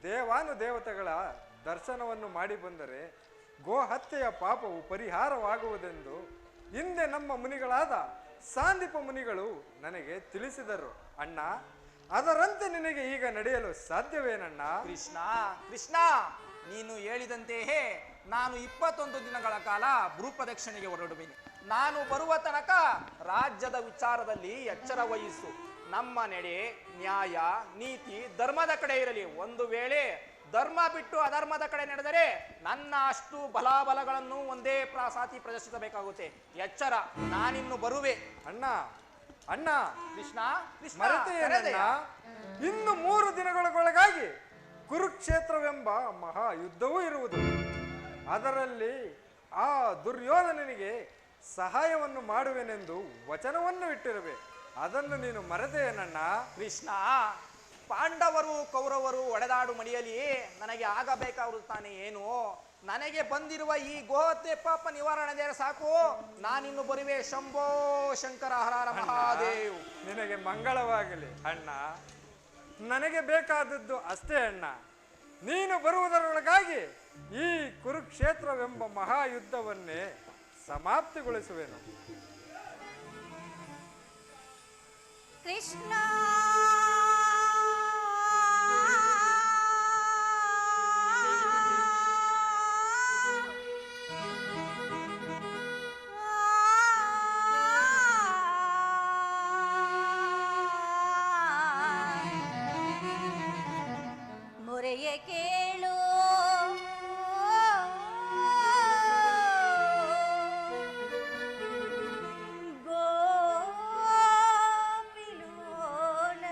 ದೇವಾನುದೇವತೆಗಳ ದರ್ಶನವನ್ನು ಮಾಡಿ ಬಂದರೆ ಗೋಹತ್ಯೆಯ ಪಾಪವು ಪರಿಹಾರವಾಗುವುದೆಂದು ಹಿಂದೆ ನಮ್ಮ ಮುನಿಗಳಾದ ಸಾಂದೀಪ ಮುನಿಗಳು ನನಗೆ ತಿಳಿಸಿದರು ಅಣ್ಣ. ಅದರಂತೆ ನಿನಗೆ ಈಗ ನಡೆಯಲು ಸಾಧ್ಯವೇನಣ್ಣ? ಕೃಷ್ಣ ಕೃಷ್ಣ ನೀನು ಹೇಳಿದಂತೆಯೇ ನಾನು 21 ದಿನಗಳ ಕಾಲ ಭೂಪ್ರದಕ್ಷಿಣೆಗೆ ಹೊರಡುವೆನು. ನಾನು ಬರುವ ತನಕ ರಾಜ್ಯದ ವಿಚಾರದಲ್ಲಿ ಎಚ್ಚರ ವಹಿಸು. ನಮ್ಮ ನಡೆ ನ್ಯಾಯ ನೀತಿ ಧರ್ಮದ ಕಡೆ ಇರಲಿ. ಒಂದು ವೇಳೆ ಧರ್ಮ ಬಿಟ್ಟು ಅಧರ್ಮದ ಕಡೆ ನಡೆದರೆ ನನ್ನ ಅಷ್ಟು ಬಲಾಬಲಗಳನ್ನು ಒಂದೇ ಸಾತಿ ಪ್ರದರ್ಶಿಸಬೇಕಾಗುತ್ತೆ. ಎಚ್ಚರ, ನಾನಿನ್ನು ಬರುವೆ. ಅಣ್ಣ ಅಣ್ಣ, ಕೃಷ್ಣ ಕೃಷ್ಣ ಮರೆತೆಯೇನಣ್ಣ? ಇನ್ನು 3 ದಿನಗಳೊಳಗಾಗಿ ಕುರುಕ್ಷೇತ್ರವೆಂಬ ಮಹಾಯುದ್ಧವೂ ಇರುವುದು. ಅದರಲ್ಲಿ ಆ ದುರ್ಯೋಧನನಿಗೆ ಸಹಾಯವನ್ನು ಮಾಡುವೆನೆಂದು ವಚನವನ್ನು ಇಟ್ಟಿರುವೆ. ಅದನ್ನು ನೀನು ಮರೆತೆಯೇನಣ್ಣ? ಕೃಷ್ಣ, ಪಾಂಡವರು ಕೌರವರು ಒಡೆದಾಡು ಮಡಿಯಲಿ ನನಗೆ ಆಗಬೇಕಾಗುತ್ತಾನೆ ಏನು? ನನಗೆ ಬಂದಿರುವ ಈ ಗೋಹತ್ಯೆ ಪಾಪ ನಿವಾರಣೆ ಸಾಕು. ನಾನಿನ್ನು ಬರುವೆ. ಶಂಭೋ ಶಂಕರ ಹರ ಹರ ಮಹಾದೇವ್. ನಿನಗೆ ಮಂಗಳವಾಗಲಿ ಅಣ್ಣ. ನನಗೆ ಬೇಕಾದದ್ದು ಅಷ್ಟೇ ಅಣ್ಣ. ನೀನು ಬರುವುದರೊಳಗಾಗಿ ಈ ಕುರುಕ್ಷೇತ್ರವೆಂಬ ಮಹಾಯುದ್ಧವನ್ನೇ ಸಮಾಪ್ತಿಗೊಳಿಸುವೆನು. ಕೃಷ್ಣ ಮೊರೆಯ ಕೇಳು ಗೋಪಿಲೋಲ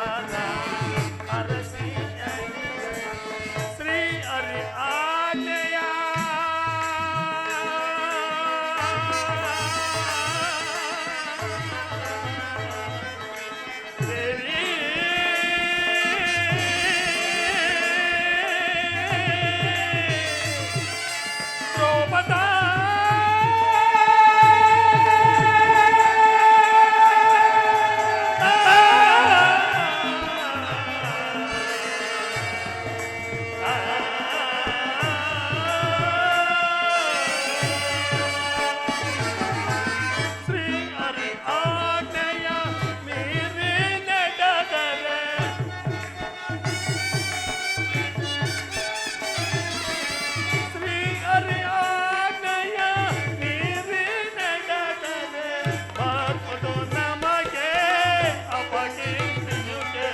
ಪದ ಅರಸಿ ಶ್ರೀ ಹರಿ ಆಜ್ಞೆಯ ದೇವಿ ದ್ರೌಪದ ಶ್ರೀ ಹರಿ ಆಜ್ಞೆಯ ಮೀರಿ ನಡೆದರೆ ಶ್ರೀ ಹರಿ ಆಜ್ಞೆಯ ಮೀರಿ ನಡೆದರೆ ಬರ್ಬೋದು ನಮಗೆ ಅಪಕೀರ್ತಿಯುಗೆ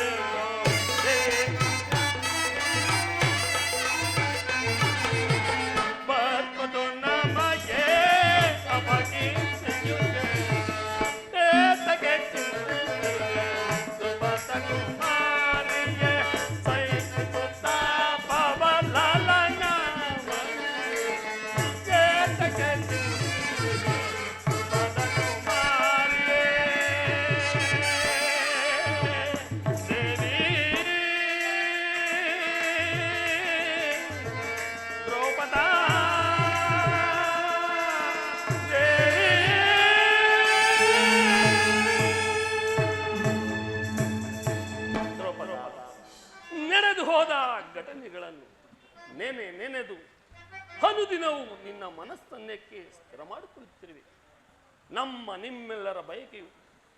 ಬರ್ಬೋದು ನಮಗೆ ಅಪಕೀರ್ತಿಯುಗೆ ಏತಕ್ಕೆ ಸುಭತ ಕುಮಾರಿಯೇ ಸೈನಿಕುತ್ತ ಪವಲಲನ ಏತಕ್ಕೆ ಸುಭತ ಕುಮಾರಿಯೇ ದೇವಿ ದ್ರೌಪದ ನಡೆದು ಹೋದ ಘಟನೆಗಳನ್ನು ನೆನೆದು ಅನುದಿನವೂ ನಿನ್ನ ಮನಸ್ಸನ್ನೇಕೆ ಸ್ಥಿರ ಮಾಡಿಕೊಳ್ಳುತ್ತಿರುವೆ. ನಿಮ್ಮೆಲ್ಲರ ಬಯಕೆಯು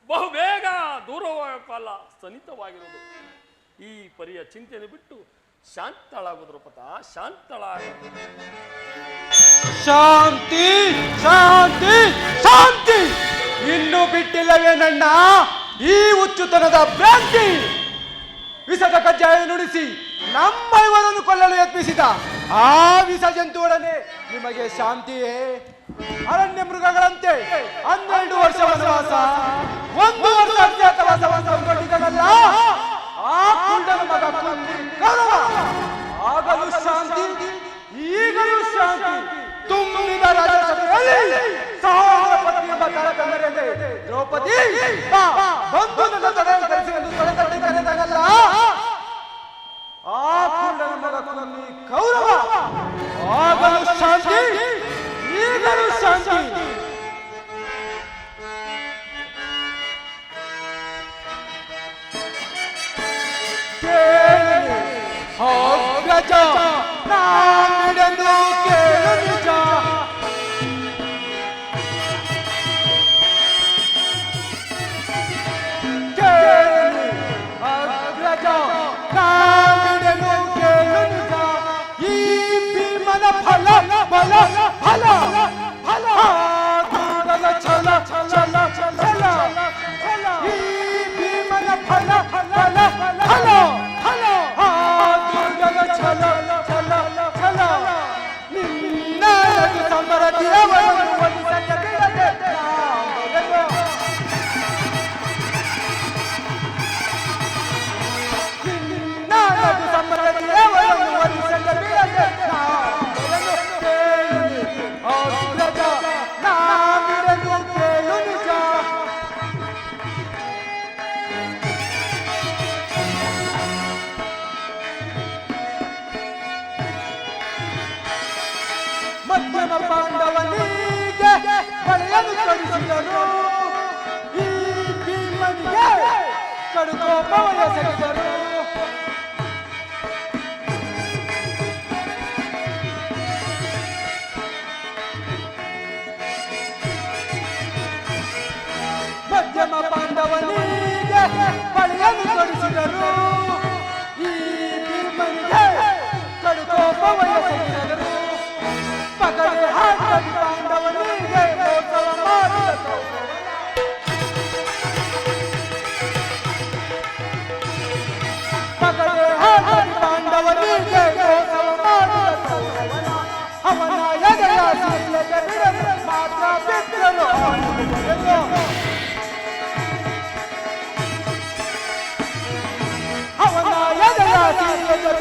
ಬಹುಬೇಗ ದೂರವಾಗುವ ಕಾಲ ಸನ್ನಿಹಿತವಾಗಿರುವುದು. ಈ ಪರಿಯ ಚಿಂತೆಯನ್ನು ಬಿಟ್ಟು ಶಾಂತಳಾಗು ದ್ರೌಪದ, ಶಾಂತಳಾಗು. ಶಾಂತಿ ಶಾಂತಿ ಶಾಂತಿ ಇನ್ನು ಬಿಟ್ಟಿಲ್ಲವೇನಣ್ಣ ಈ ಹುಚ್ಚುತನದ ಭ್ರಾಂತಿ. ವಿಷದ ಕಜ್ಜಾಯ ನುಡಿಸಿ ನಮ್ಮ ಇವರನ್ನು ಕೊಲ್ಲಲು ಯತ್ನಿಸಿದ ಆ ವಿಷ ಜಂತುವೊಡನೆ ನಿಮಗೆ ಶಾಂತಿಯೇ? ಅರಣ್ಯ ಮೃಗಗಳಂತೆ 12 ವರ್ಷ ವನವಾಸ, 1 ವರ್ಷ ಅಜ್ಞಾತವಾಸವನ್ನು ಕೊಂಡೊಯ್ದನಲ್ಲ ಆ ಕುಂಡನ ಮಗ ಕುಂತಿ ಕೌರವ. ಆಗಲೂ ಶಾಂತಿ, ಈಗಲೂ ಶಾಂತಿ. ತುಂಬಿದ ರಾಜಸಭೆಯಲ್ಲಿ ಸಹೋದರ ಪತ್ನಿಯೊಬ್ಬ ತಳಕಂದರೆಂದೆ ದ್ರೌಪದಿ ಬಾ ಬಂದು ನನ್ನ ತಡೆಯನ್ನು ಕರೆಸಿ ಎಂದು ತೊಡೆತಟ್ಟಿ ಕರೆದನಲ್ಲ ಆ ಕುಂಡನ ಮಗ ಕುಂತಿ ಕೌರವ. ಆಗಲೂ ಶಾಂತಿ, ಈಗಲೂ ಶಾಂತಿ. ಗಜ ನಾಡಿಡನು ಕೇಳು ನಿಜ. ಅಗ್ರಜ ನಾಡಿಡನು ಕೇಳು ನಿಜ. ಈ ಭೀಮನ ಫಲ ಬಲ ಫಲ ಫಲ ದೂರದ ಛಲ ಛಲ ಛಲ ಈ ಭೀಮನ ಫಲ ಫಲ ಫಲ ಫಲ ಛಲ ಛಲ ಛಲ ನಿನ್ನ ಸಮರತಿಯ ಒಲಿಸಕ್ಕೆ ಬೀಳದೆ ನಿನ್ನ ಸಮರತಿಯ ಒಲಿಸಕ್ಕೆ ಬೀಳದೆ ಅಗ್ರಜ ನಾವಿರಲು ಕೇಳು ನಿಜ. ಮಧ್ಯಮ ಪಾಂಡವನಿಗೆ ಬಳೆಯನ್ನು ತೊಡಿಸಿದರು, ಈ ಭೀಮನಿಗೆ ಕಡುಕೋಪವನ್ನು ಎಸಗಿದರು. ಮಧ್ಯಮ ಪಾಂಡವನಿಗೆ ಬಳೆಯನ್ನು ತೊಡಿಸಿದರು, ಈ ಭೀಮನಿಗೆ ಕಡುಕೋಪವನ್ನು ಎಸಗಿದರು. ಪಗಡೆ ಹಾಕಿ ಪಾಂಡವನಿಗೆ ಮೋಸವ ಮಾಡಿದರು.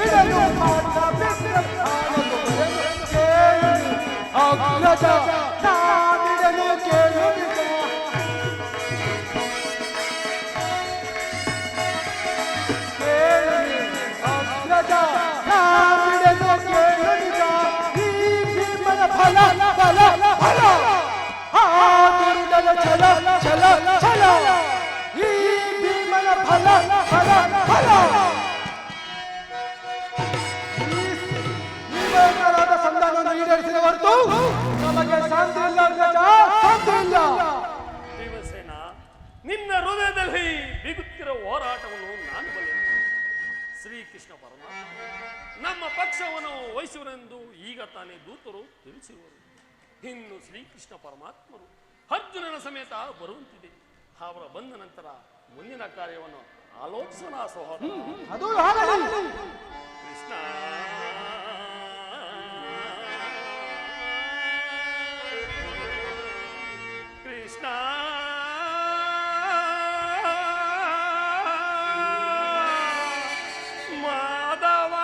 ಬಿಡಲು ಮಾಟ ಬಿಟ್ಟರೆ ಕೇಳು ಅಗ್ರಜ ನಾಡಿಡಲು ಕೇಳು ನಿಜ. ಕೇಳು ಅಗ್ರಜ ನಾಡಿಡಲು ಕೇಳು ನಿಜ. ಈ ಭೀಮನ ಫಲ ಫಲ ಫಲ ಆ ದುರ್ಗದ ಛಲ ಛಲ ಛಲ. ಈ ಭೀಮನ ಫಲ ಫಲ ಫಲ. ಾದ ಸಂಧಾನವನ್ನು ಈಡೇರಿಸಿದ ಹೊರತು ನಮಗೆ ಶಾಂತಿ ಇಲ್ಲ ಅಗ್ರಜ, ಶಾಂತಿ ಇಲ್ಲ. ಭೀಮಸೇನ, ನಿನ್ನ ಹೃದಯದಲ್ಲಿ ಬಿಗುತ್ತಿರುವ ಹೋರಾಟವನ್ನು ನಾನು ಬಲ್ಲೆನು. ಶ್ರೀಕೃಷ್ಣ ಪರಮಾತ್ಮ ನಮ್ಮ ಪಕ್ಷವನ್ನು ವಹಿಸುವರೆಂದು ಈಗ ತಾನೇ ದೂತರು ತಿಳಿಸಿರುವರು. ಇನ್ನು ಶ್ರೀಕೃಷ್ಣ ಪರಮಾತ್ಮರು ಅರ್ಜುನನ ಸಮೇತ ಬರುವಂತಿದೆ. ಅವರ ಬಂದ ನಂತರ ಮುಂದಿನ ಕಾರ್ಯವನ್ನು ಆಲೋಚಿಸೋಣ ಸಹೋದರ. ಅದು ಆಗಲಿ. ಕೃಷ್ಣ ಕೃಷ್ಣ ಮಾಧವ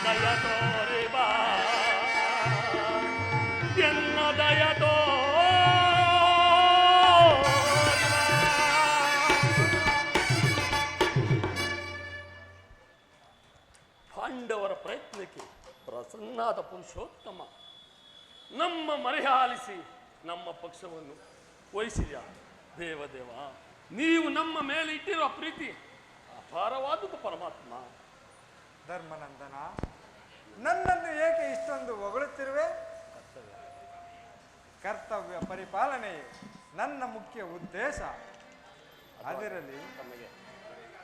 ದಯ ತೋರಿ ಬಾ ಎನ್ನ ದಯ ಪಾಂಡವರ ಪ್ರಯತ್ನಕ್ಕೆ ಪ್ರಸನ್ನಾದ ಪುರುಷೋತ್ತಮ ನಮ್ಮ ಮರೆಯ ಆಲಿಸಿ ನಮ್ಮ ಪಕ್ಷವನ್ನು ವಹಿಸಿದ ದೇವದೇವ, ನೀವು ನಮ್ಮ ಮೇಲೆ ಇಟ್ಟಿರುವ ಪ್ರೀತಿ ಅಪಾರವಾದುದು ಪರಮಾತ್ಮ. ಧರ್ಮನಂದನ, ನನ್ನನ್ನು ಏಕೆ ಇಷ್ಟೊಂದು ಹೊಗಳುತ್ತಿರುವೆ? ಕರ್ತವ್ಯ ಪರಿಪಾಲನೆಯೇ ನನ್ನ ಮುಖ್ಯ ಉದ್ದೇಶ. ಅದರಲ್ಲಿ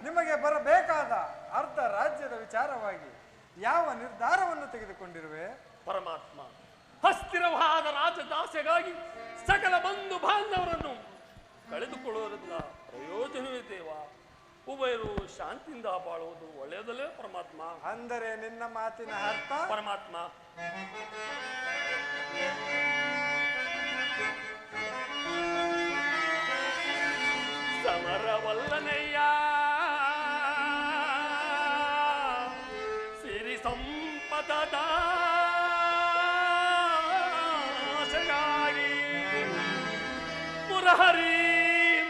ನಿಮಗೆ ಬರಬೇಕಾದ ಅರ್ಧ ರಾಜ್ಯದ ವಿಚಾರವಾಗಿ ಯಾವ ನಿರ್ಧಾರವನ್ನು ತೆಗೆದುಕೊಂಡಿರುವೆ? ಪರಮಾತ್ಮ, ಅಸ್ಥಿರವಾದ ರಾಜದಾಸೆಗಾಗಿ ಸಕಲ ಬಂಧು ಬಾಂಧವರನ್ನು ಕಳೆದುಕೊಳ್ಳುವುದರಿಂದ ಪ್ರಯೋಜನವೇ ದೇವ. ಉಭಯರು ಶಾಂತಿಯಿಂದ ಬಾಳುವುದು ಒಳ್ಳೆಯದಲ್ಲೇ ಪರಮಾತ್ಮ. ಅಂದರೆ ನಿನ್ನ ಮಾತಿನ ಅರ್ಥ? ಪರಮಾತ್ಮ, ಸಮರವಲ್ಲನಯ್ಯ ಸಿರಿ ಸಂಪದದ ಆಸೆಗಾಗಿ ಮುರಹರಿ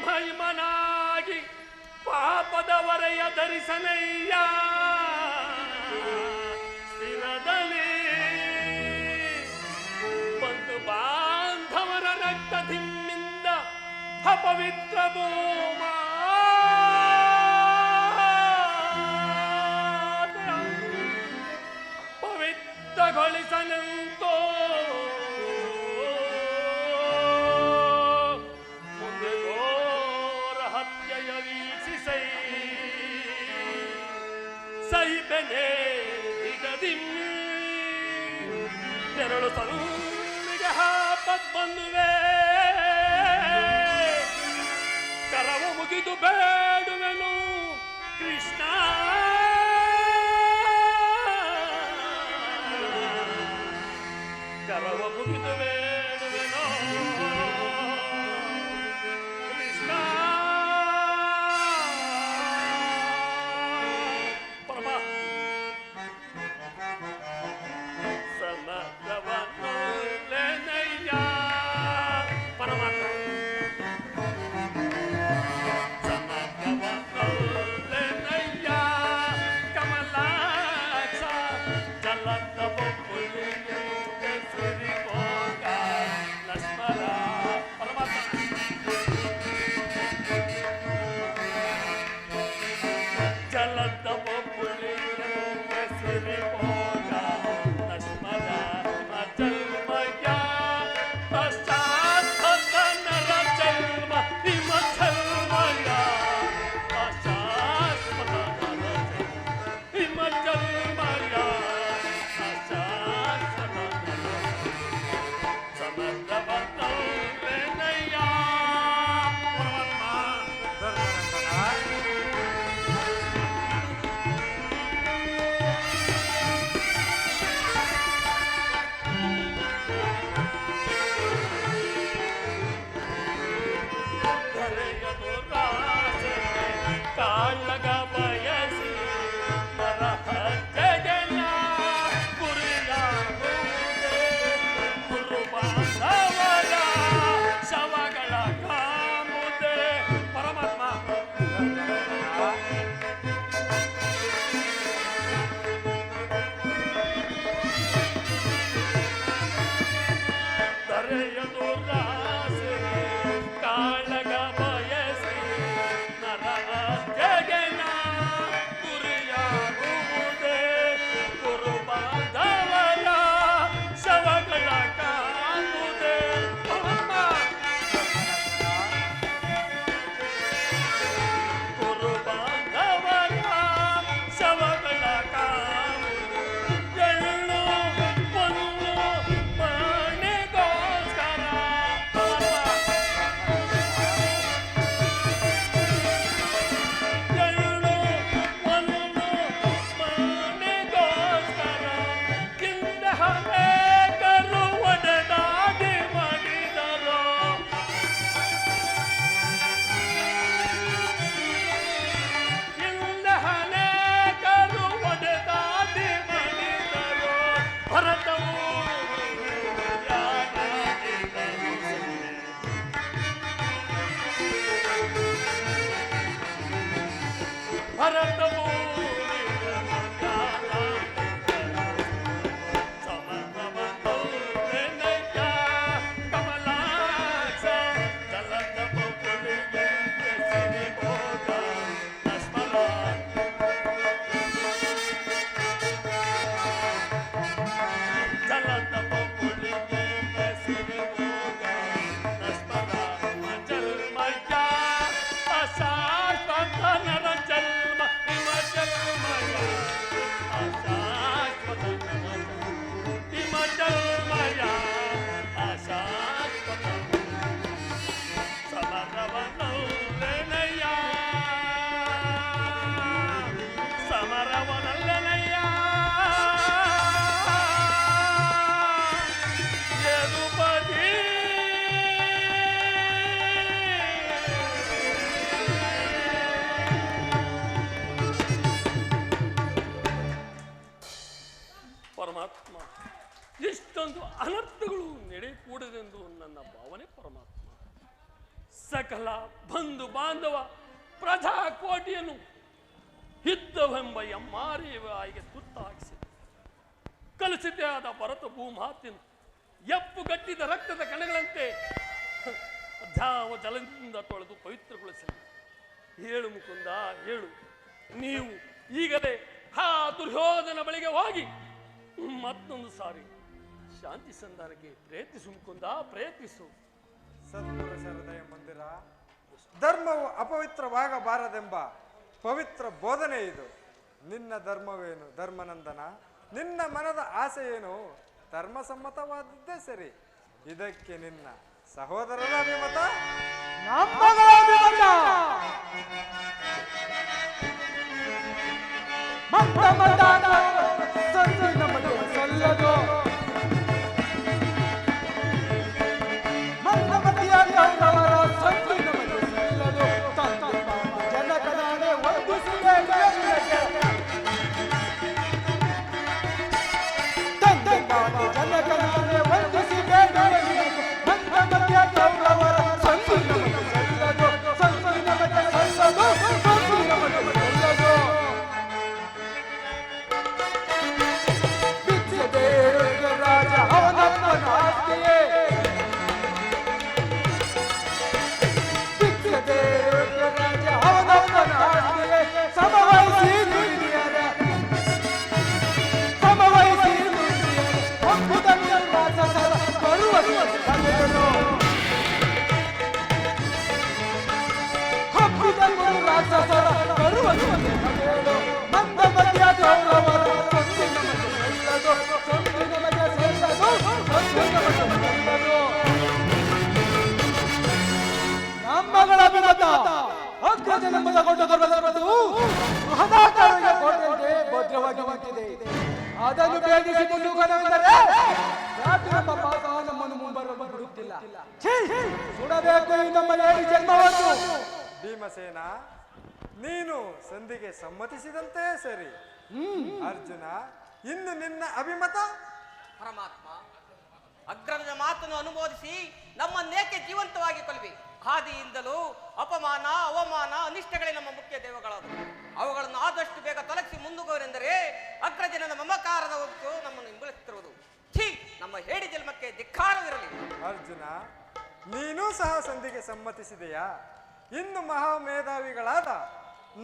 ಮಹಿಮನಾಗಿ ಪಾಪದ ಹೊರೆಯ ಧರಿಸನಯ್ಯ ಸ್ಥಿರದಲ್ಲಿ ಬಂಧು ಬಾಂಧವರ ರಕ್ತದಿಂಬಿಂದ ಅಪವಿತ್ರ ಭೂಮ ಪವಿತ್ರಗೊಳಿಸನೆಂತೋ ಮುಂದೆ ಘೋರ ಹತ್ಯೆಯ ವೀಕ್ಷಿಸೈ ಸಹಿಬೆನೆ ಹಿಗದಿಮ್ಮಿ ತೆರಳು ಸನ್ನಿಗೆ ಹಾಪತ್ ಬಂದುವೆ ಕರವ ಮುಗಿದು ಬೇಡುವೆನು ಕೃಷ್ಣ ಕರವ ಮುಗಿದು ಬೇಡುವೆನು ಕೃಷ್ಣ ಪರಮ ಸಮರವನ್ನೊಲ್ಲೆನಯ್ಯ ಪರಮಾತ್ಮ ಕಾಳಗ ಬಯಸಿ ಮರ ಪರಮಾತ್ಮ, ಇಷ್ಟೊಂದು ಅನರ್ಥಗಳು ನಡೆಯಕೂಡದೆಂದು ನನ್ನ ಭಾವನೆ ಪರಮಾತ್ಮ. ಸಕಲ ಬಂಧು ಬಾಂಧವ ಪ್ರಜಾಕೋಟಿಯನ್ನು ಯುದ್ಧವೆಂಬ ಎಮ್ಮಾರಿಯಾಗಿ ತುತ್ತಾಗಿಸಿ ಕಲುಷಿತ ಆದ ಭರತ ಭೂಮಾತೆಯನ್ನು ಎಪ್ಪುಗಟ್ಟಿದ ರಕ್ತದ ಕಣಗಳಂತೆ ಧಾವ ಜಲದಿಂದ ತೊಳೆದು ಪವಿತ್ರಗೊಳಿಸಲಿ. ಹೇಳು ಮುಕುಂದ, ಹೇಳು. ನೀವು ಈಗಲೇ ಆ ದುರ್ಯೋಧನ ಬಳಿಗೆ ಹೋಗಿ ಮತ್ತೊಂದು ಸಾರಿ ಶಾಂತಿ ಸಂಧಾನಕ್ಕೆ ಪ್ರಯತ್ನಿಸು ಮುಕುಂದ, ಪ್ರಯತ್ನಿಸು. ಸತ್ಪುರುಷರ ದಯ ಮಂದಿರ, ಧರ್ಮವು ಅಪವಿತ್ರವಾಗಬಾರದೆಂಬ ಪವಿತ್ರ ಬೋಧನೆ ಇದು. ನಿನ್ನ ಧರ್ಮವೇನು ಧರ್ಮನಂದನ? ನಿನ್ನ ಮನದ ಆಸೆ ಏನು? ಧರ್ಮಸಮ್ಮತವಾದದ್ದೇ ಸರಿ. ಇದಕ್ಕೆ ನಿನ್ನ ಸಹೋದರರ ಅಭಿಮತ? ನಮ್ಮಗಳ ಅಭಿಮತ ಮತ ಸಂಧಿ ನಮಗೆ ಸಲ್ಲದು. ಮಂದಮತಿಯ ಗೌರವರ ಸಂಧಿ ನಮಗೆ ಸಲ್ಲದು. ಜನಕನಾಣೆ ವಂದಿಸಿದೆ ಜನಕನಾಣೆ ವಂದಿಸಿದೆ. ಮಂದಮತಿಯ ಗೌರವರ ಸಂಧಿ ನಮಗೆ ಸಲ್ಲದು. ಸಂಧಿ ನಮಗೆ ಸಲ್ಲದು. ಸಂಧಿ ನಮಗೆ ಸಲ್ಲದು. ಬಿಚ್ಚದೆ ರಾಜ ಅವನಪ್ಪನ ಆಸ್ತಿಯೇ. ಬಿಚ್ಚದೆ ರಾಜ ಅವನಪ್ಪನ ಆಸ್ತಿಯೇ. ಸಮವಹಿಸಿ ದುಡಿಯರ ಸಮವಹಿಸಿ ದುಡಿಯರ ಒಪ್ಪುದನ್ನು ರಾಜಸರ ಬರುವ ಕಲೆಗಳು. ಹಬ್ಬಿದನ್ನು ರಾಜಸರ ಬರುವ ಕಲೆಗಳು. ಮಂದ ಮಧ್ಯ ಗೌರವರ ಸಂಧಿ ನಮಗೆ ಸಲ್ಲದು. ಸಂಧಿ ನಮಗೆ ಸಲ್ಲದು. ಸಂಧಿ ನಮಗೆ ಸಲ್ಲದು. ನಮ್ಮಗಳ ಅಭಿಮತ ಅಗ್ರಜನೆಂಬುದ ಕೊಂಡ ಧರ್ಮಧರ್ಮವು ಮಹದಾಕಾರಕ್ಕೆ ಕೋಟೆಯಂತೆ ಭದ್ರವಾಗಿ ನಿಂತಿದೆ. ಅದನ್ನು ಭೇದಿಸಿ ಮುನ್ನುಗ್ಗണമെಂದರೆ ನಮ್ಮ ಪಾಪ ನಮ್ಮನ್ನು ಮುಂಬರಲು ಬಿಡುತ್ತಿಲ್ಲ. ಸುಡಬೇಕು ಈ ನಮ್ಮ ಏಳು ಜನ್ಮವನ್ನು. ಭೀಮಸೇನ, ನೀನು ಸಂಧಿಗೆ ಸಮ್ಮತಿಸಿದಂತೆ ಸರಿ. ಅರ್ಜುನ, ಇನ್ನು ನಿನ್ನ ಅಭಿಮತ? ಪರಮಾತ್ಮ, ಅಗ್ರಜನ ಮಾತನ್ನು ಅನುಮೋದಿಸಿ ನಮ್ಮನ್ನೇಕೆ ಜೀವಂತವಾಗಿ ಕೊಲ್ವಿ? ಆದಿಯಿಂದಲೂ ಅಪಮಾನ, ಅವಮಾನ, ಅನಿಷ್ಟಗಳೇ ನಮ್ಮ ಮುಖ್ಯ ದೇವಗಳಾದವು. ಅವುಗಳನ್ನು ಆದಷ್ಟು ಬೇಗ ತೊಲಗಿಸಿ ಮುಂದುವರೆಂದರೆ ಅಗ್ರಜನದ ಮಮಕಾರದ ಹೊತ್ತು ನಮ್ಮನ್ನು ಹಿಂಬಲಿಸುತ್ತಿರುವುದು. ಛೀ, ನಮ್ಮ ಹೇಡಿ ಜನ್ಮಕ್ಕೆ ಧಿಕ್ಕಾರವಿರಲಿ. ಅರ್ಜುನ, ನೀನೂ ಸಹ ಸಂಧಿಗೆ ಸಮ್ಮತಿಸಿದೆಯಾ? ಇನ್ನು ಮಹಾಮೇಧಾವಿಗಳಾದ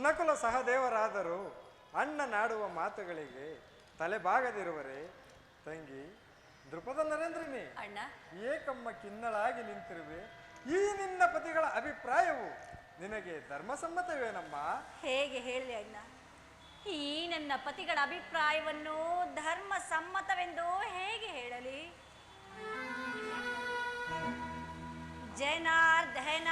ನಕುಲ ಸಹದೇವರಾದರೂ ಅಣ್ಣನಾಡುವ ಮಾತುಗಳಿಗೆ ತಲೆಬಾಗದಿರುವರೆ? ತಂಗಿ ದೃಪದ ನರೇಂದ್ರನೇ, ಅಣ್ಣ, ಏಕಮ್ಮ ಖಿನ್ನಳಾಗಿ ನಿಂತಿರುವೆ. ಈ ನಿನ್ನ ಪತಿಗಳ ಅಭಿಪ್ರಾಯವು ನಿನಗೆ ಧರ್ಮಸಮ್ಮತವೇನಮ್ಮ? ಹೇಗೆ ಹೇಳಿ ಅಣ್ಣ? ಈ ನನ್ನ ಪತಿಗಳ ಅಭಿಪ್ರಾಯವನ್ನು ಧರ್ಮ ಸಮ್ಮತವೆಂದು ಹೇಗೆ ಹೇಳಲಿ? ಜನಾರ್ದನ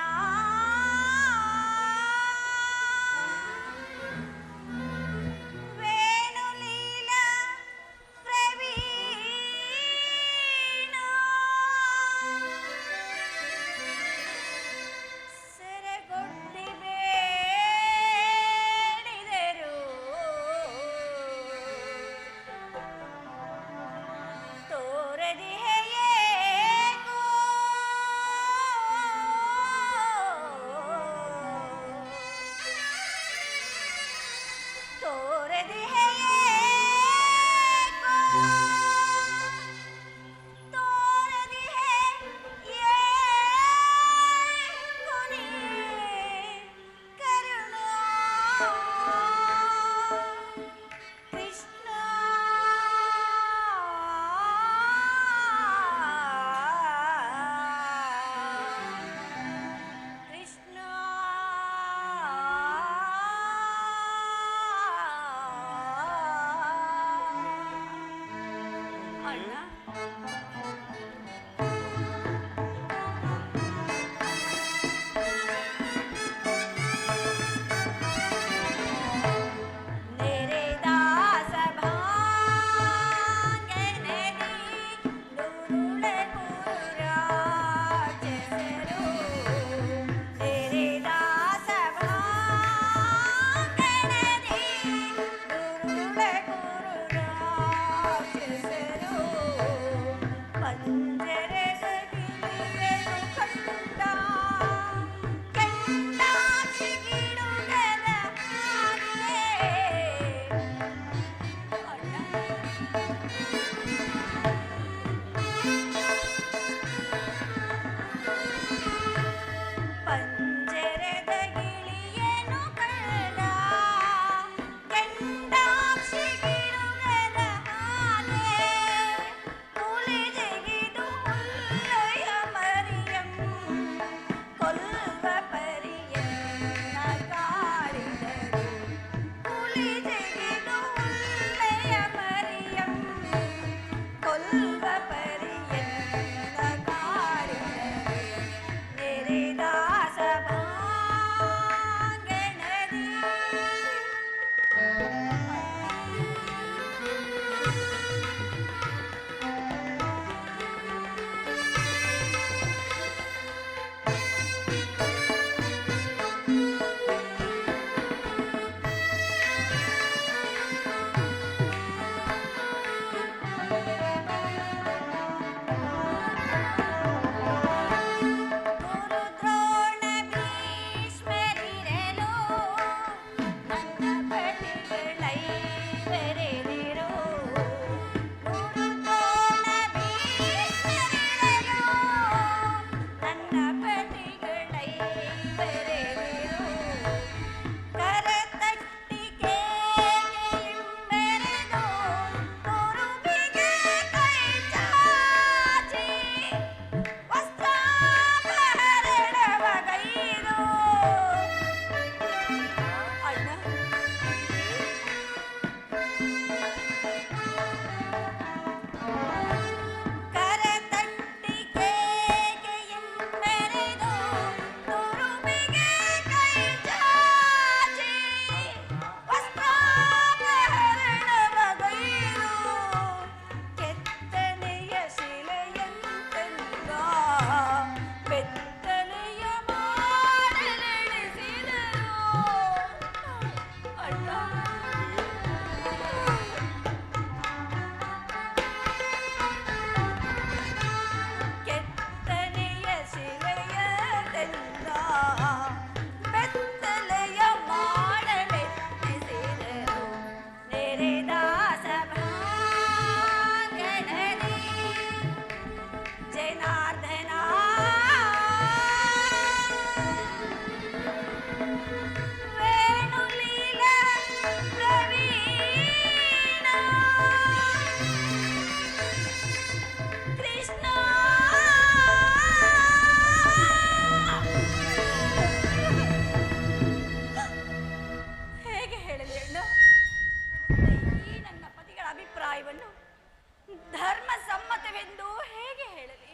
ಧರ್ಮವೆಂದು ಹೇಗೆ ಹೇಳಲಿ?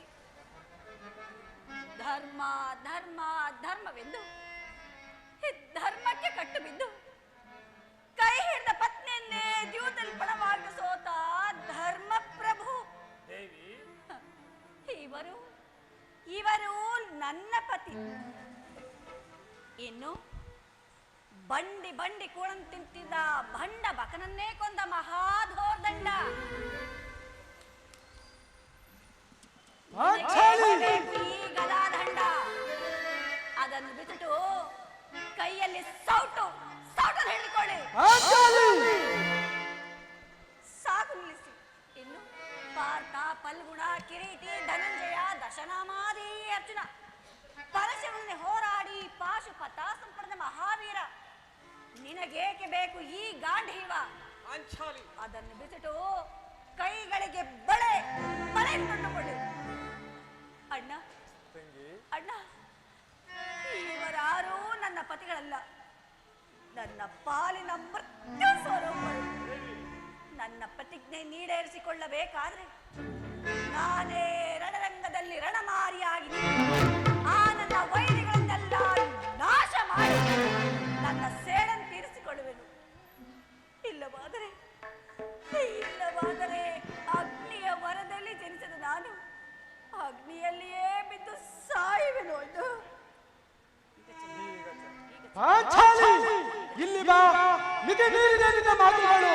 ಧರ್ಮ ಧರ್ಮ ಧರ್ಮವೆಂದು ಧರ್ಮಕ್ಕೆ ಕಟ್ಟು ಬಿದ್ದು ಕೈ ಹಿಡಿದ ಪತ್ನಿಯನ್ನೇ ಜೀವದಲ್ಲಿ ಪಣವಾಗಿ ಸೋತ ಧರ್ಮ ಪ್ರಭು ದೇವಿ, ಇವರು ನನ್ನ ಪತಿ. ಇನ್ನು ಬಂಡಿ ಬಂಡಿ ಕೂಳನ್ ತಿಂತಿದ್ದ ಭಂಡ ಬಕನನ್ನೇ ಕೊಂದ ಮಹಾಧೋರ್ದಂಡ. ಈ ಗದಾದಂಡ ಅದನ್ನು ಬಿಟ್ಟು ಕೈಯಲ್ಲಿ ಸೌಟು ಹಿಡಿದುಕೊಳ್ಳಿ. ಸಾಕು, ನಿಲ್ಲಿಸಿ. ಇನ್ನು ಪಾರ್ಥ, ಫಲ್ಗುಣ, ಕಿರೀಟಿ, ಧನಂಜಯ, ದಶನಾಮಾದಿ ಅರ್ಜುನ, ಪರಶುವನ್ನೇ ಹೋರಾಡಿ ಪಾಶುಪತಾಸ್ತ್ರ ಪಡೆದ ಮಹಾವೀರ, ನಿನಗೇಕೆ ಬೇಕು ಈ ಗಾಂಧೀವ? ಅದನ್ನು ಬಿಟ್ಟು ಕೈಗಳಿಗೆ ಬಳೆ ಇಟ್ಟುಕೊಳ್ಳಿ. ಅಣ್ಣ ಅಣ್ಣ, ಇವರಾರೂ ನನ್ನ ಪತಿಗಳಲ್ಲ, ನನ್ನ ಪಾಲಿನ ಮೃತ್ಯು ಸ್ವರೂಪಗಳು. ನನ್ನ ಪ್ರತಿಜ್ಞೆ ಈಡೇರಿಸಿಕೊಳ್ಳಬೇಕಾದ್ರೆ ನಾನೇ ರಣರಂಗದಲ್ಲಿ ರಣಮಾರಿಯಾಗಿ ಆ ನನ್ನ ವೈರಿಗಳನ್ನೆಲ್ಲ ನಾಶ ಮಾಡಿ ನನ್ನ ಸೇಡನ್ನು ತೀರಿಸಿಕೊಳ್ಳುವೆನು. ಇಲ್ಲವಾದರೆ ಅಗ್ನಿಯ ವರದಲ್ಲಿ ಜನಿಸಿದ ನಾನು ಅಗ್ನಿಯಲ್ಲಿಯೇ ಬಿದ್ದು ಸಾಯುವೆನು. ಎಂದು ಇಲ್ಲಿ ಬಾ, ಮಿತಿ ಮೀರಿದ ನಿನ್ನ ಮಾತುಗಳು.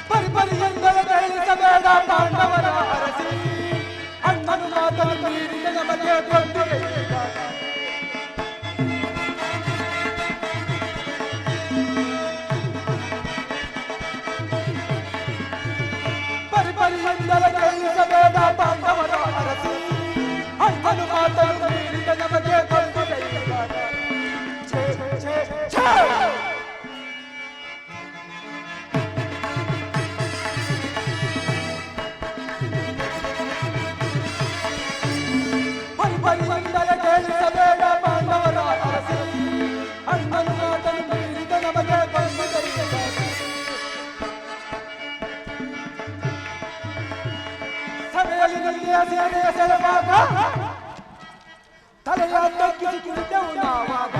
ಪರಿಪರಿಯಿಂದಲೇ ಕಳಿಸಬೇಡ ಪಾಂಡವರ ಅರಸಿ, ಅಣ್ಣನು ಮಾತನ್ನು ಮೀರಿದ ನಮಗೆ ಗೊಂದಿಗೆ. ಪರಿಪರಿಯಿಂದಲೇ ಕಳಿಸಬೇಡ ಪಾಂಡವರ ಅರಸಿ, ಅಣ್ಣನು ಮಾತನ್ನು ಮೀರಿದ ನಮಗೆ ಗೊಂದಿಗೆ. ಪರಿಪರಿಯಿಂದಲೇ ಕೇಳಿಸಬೇಡ ಪಾಂಡವರ ಅರಸಿ, ಅಣ್ಣನು ಮಾತನ್ನು ಮೀರಿದ ನಮಗೆ ಗೊಂದಿಗೆ. ಸಭೆಯಲ್ಲಿ ನುಡಿಯ ಸೇನೆಯ ಸೆಳೆವಾಗ ತಲೆಯ ತಗ್ಗಿಸಿ ಕುಳಿತೆವು ನಾವಾಗ.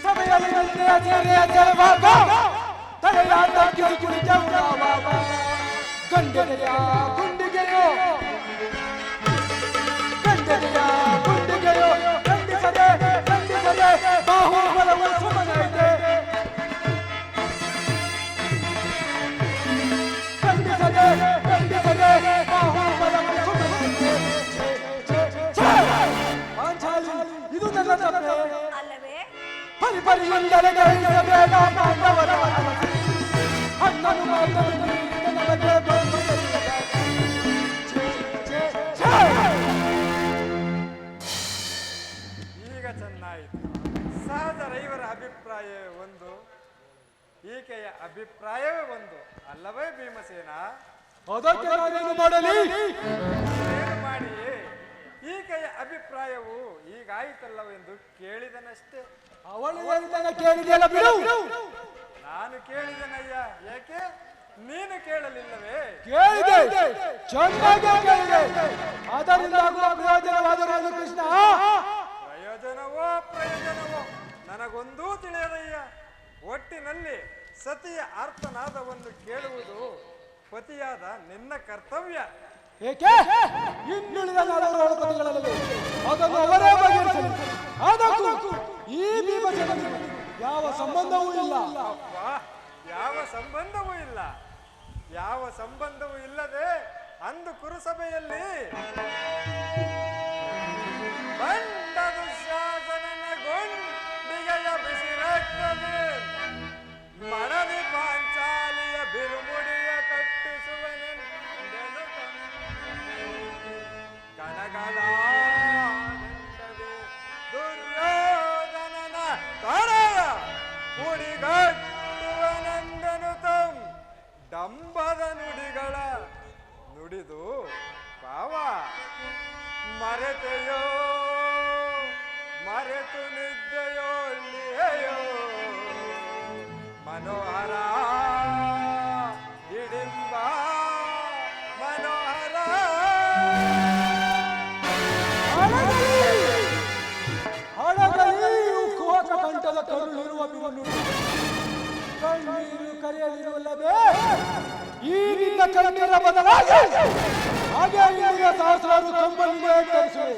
ಸಭೆಯಲ್ಲಿ ನುಡಿಯ ಸೇನೆಯ ಸೆಳೆವಾಗ ತಲೆಯ ತಗ್ಗಿಸಿ ಕುಳಿತೆವು ನಾವಾಗ. ಗಂಡನೆಯ ಗುಂಡಿಗೆಯೋ ಖಂಡಿಸದೆ ಬಾಹುಬಲವು ಸುಮ್ಮನೈತೆ. ಇದು ನನ್ನ ತಪ್ಪೆ ಅಲ್ಲವೇ? ಪರಿಪರಿಯಿಂದಲೇ ಕೈಸಬೇಡ ಪಾಂಡವರ ಅರಸಿ, ಅಣ್ಣನು ಮಾತನ್ನು ಮೀರಿದ ನಮಗೆ ಗೊಂದಿಗೆ. ಈಗ ಚೆನ್ನಾಯಿತು. ಸಹಜ ರೈವರ ಅಭಿಪ್ರಾಯವೇ ಒಂದು, ಈಕೆಯ ಅಭಿಪ್ರಾಯವೇ ಒಂದು, ಅಲ್ಲವೇ ಭೀಮಸೇನ? ಅದಕ್ಕೆ ನಾನೇನು ಮಾಡಲಿ? ಏನು ಮಾಡಿ? ಈಕೆಯ ಅಭಿಪ್ರಾಯವು ಹೀಗಾಯಿತಲ್ಲವೆಂದು ಕೇಳಿದನಷ್ಟೇ. ಅವಳು ಹೇಳಿದನ ಕೇಳಿದೆಯಲ್ಲ ಬಿಡು. ನಾನು ಕೇಳಿದನಯ್ಯ, ಏಕೆ ನೀನು ಕೇಳಲಿಲ್ಲವೇ? ಕೇಳಿದೆ, ಚೆನ್ನಾಗಿ ಕೇಳಿದೆ. ಅದರಿಂದ ಆಗುವ ಪ್ರಯೋಜನವಾದರೂ ಕೃಷ್ಣ. ಪ್ರಯೋಜನವೋ ನನಗೊಂದೂ ತಿಳಿಯದಯ್ಯ. ಒಟ್ಟಿನಲ್ಲಿ ಸತಿಯ ಆರ್ತನಾದವನ್ನು ಕೇಳುವುದು ಪತಿಯಾದ ನಿನ್ನ ಕರ್ತವ್ಯ. ಏಕೆ? ಇನ್ನುಳಿದ 47 ಪತಿಗಳಲ್ಲಿ ಅದನ್ನು ಅವರೇ ಬಗೆಹರಿಸಲಿ. ಅದಕ್ಕೂ ಈ ಭೀಮಸೇನಿಗೆ ಯಾವ ಸಂಬಂಧವೂ ಇಲ್ಲ. ಯಾವ ಸಂಬಂಧವೂ ಇಲ್ಲದೆ ಅಂದು ಕುರುಸಭೆಯಲ್ಲಿ ಬಂಡ ದುಶ್ಯಾಸನನ ಗೊಂಡಿಗೆಯ ಬಿಸಿರಾಗ್ತದೆ, ಮಡದಿ ಪಾಂಚಾಲಿಯ ಬಿರುಮುಡಿಯ ಕಟ್ಟಿಸುವನೆಂದೆನು ಕನಕದಾನಂದದೆ ದುರ್ಯೋಧನನ ತಡೆಯ ಕುಡಿಗಟ್ಟುವನೆಂದನು ಡಂಬದ ನುಡಿಗಳ ನುಡಿದು ಪಾವ ಮರೆತೆಯೋ ಮರೆತು ನಿದ್ದೆಯೊಳ್ಳಿಯೋ ಮನೋಹರ ಹಿಡಿಂಬ ಮನೋಹರ ಹಣದಲ್ಲಿ ಕುಹಕ ಕಂಠದ ಕರುಳಿರುವ ಬಿರುಳು ಕಣ್ಣೀರು ಕರೆಯಲಿರುವಲ್ಲವೇ ಈ ನಿನ್ನ ಕಣ್ಣೀರ ಬದಲಾಗಿ ಹಾಗೆ ನಿನಗೆ ಸಹಸ್ರಾರು ಕಂಬನಿಗೆ ತರಿಸುವೆ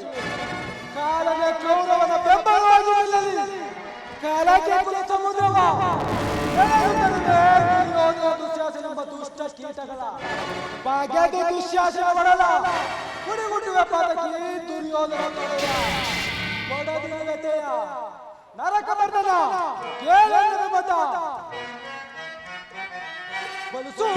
ಕಾಲನೆ ಕೌರವನ ಬೆಂಬಲವಾಗಿ ನಿಲ್ಲಲಿ ಕಾಲಕ್ಕೆ ಕುಲ ಸಮುದ್ರವ ದುಶ್ಯಾಸನೆಂಬ ದುಷ್ಟ ಕೀಟಗಳ ಭಾಗ್ಯದ ದುಶ್ಯಾಸನ ಮಾಡಲ ಕುಡಿಗುಟ್ಟುವ ಪಾದಕಿ ದುರ್ಯೋಧನ ಕೊಡದಿನ ವ್ಯತೆಯ ನರಕ ಬರ್ಧನ ಕೇಳದ ಮತ ಬಲಸು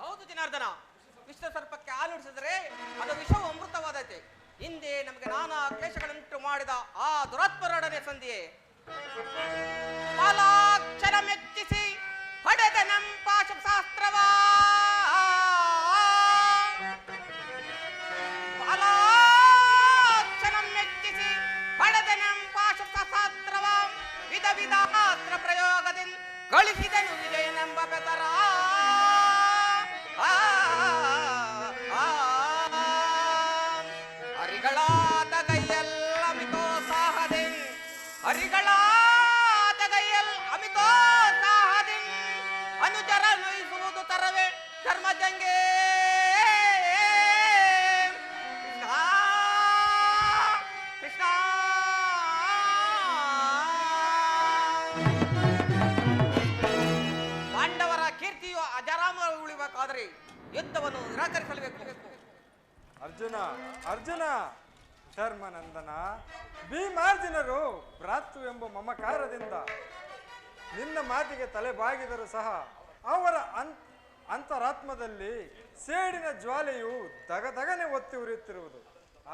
ಹೌದು ಜನಾರ್ದನ, ವಿಶ್ವ ಸರ್ಪಕ್ಕೆ ಹಾಲುಡಿಸಿದರೆ ಅದು ವಿಷವು ಅಮೃತವಾದತೆ. ಹಿಂದೆ ನಮಗೆ ನಾನಾ ಕ್ಲೇಶಗಳನ್ನುಂಟು ಮಾಡಿದ ಆ ದುರಾತ್ಮರೊಡನೆ ಸಂಧಿಯೇ ಪಾಲಾಕ್ಷರ ಮೆಚ್ಚಿಸಿ ಪಡೆದ ನಂಪಾಶ ಶಾಸ್ತ್ರವಾ ಪಾಲಾಕ್ಷರ ಮೆಚ್ಚಿಸಿ ಪಡೆದ ನಂಪಾಶ ಶಾಸ್ತ್ರವ ವಿಧ ವಿಧ ಅಸ್ತ್ರ ಪ್ರಯೋಗದಿಂದ ಗಳಿಸಿದನು ವಿಜಯನೆಂಬ ಬೆದರ ಹರಿಗಳಾದ ಕೈಯಲ್ಲ ಅಮಿತೋತ್ಸಾಹದಿನ್ ಹರಿಗಳಾದ ಕೈಯಲ್ ಅಮಿತೋತ್ಸಾಹದಿನ್ ಅನುಚರ ನುಯಿಸುವುದು ತರವೇ ಧರ್ಮಜಂಗೆ ಕೃಷ್ಣ ಪಾಂಡವರ ಕೀರ್ತಿಯು ಅಜರಾಮ ಉಳಿಬೇಕಾದರೆ ಯುದ್ಧವನ್ನು ನಿರಾಕರಿಸಲೇಬೇಕು. ಅರ್ಜುನ ಅರ್ಜುನ ಧರ್ಮನಂದನ, ಭೀಮಾರ್ಜುನರು ಭ್ರಾತೃ ಎಂಬ ಮಮಕಾರದಿಂದ ನಿನ್ನ ಮಾತಿಗೆ ತಲೆ ಬಾಗಿದರೂ ಸಹ ಅವರ ಅಂತರಾತ್ಮದಲ್ಲಿ ಸೇಡಿನ ಜ್ವಾಲೆಯು ದಗದಗನೆ ಒತ್ತಿ ಉರಿಯುತ್ತಿರುವುದು.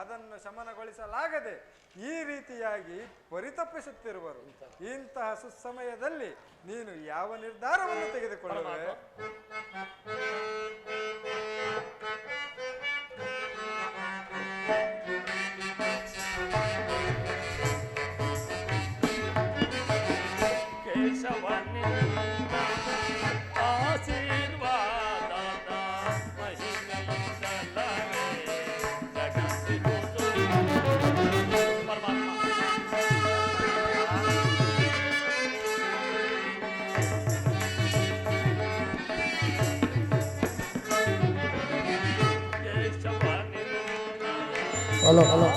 ಅದನ್ನು ಶಮನಗೊಳಿಸಲಾಗದೆ ಈ ರೀತಿಯಾಗಿ ಪರಿತಪಿಸುತ್ತಿರುವರು. ಇಂತಹ ಸುಸಮಯದಲ್ಲಿ ನೀನು ಯಾವ ನಿರ್ಧಾರವನ್ನು ತೆಗೆದುಕೊಳ್ಳುವೆ? ಹಲೋ ಹಲೋ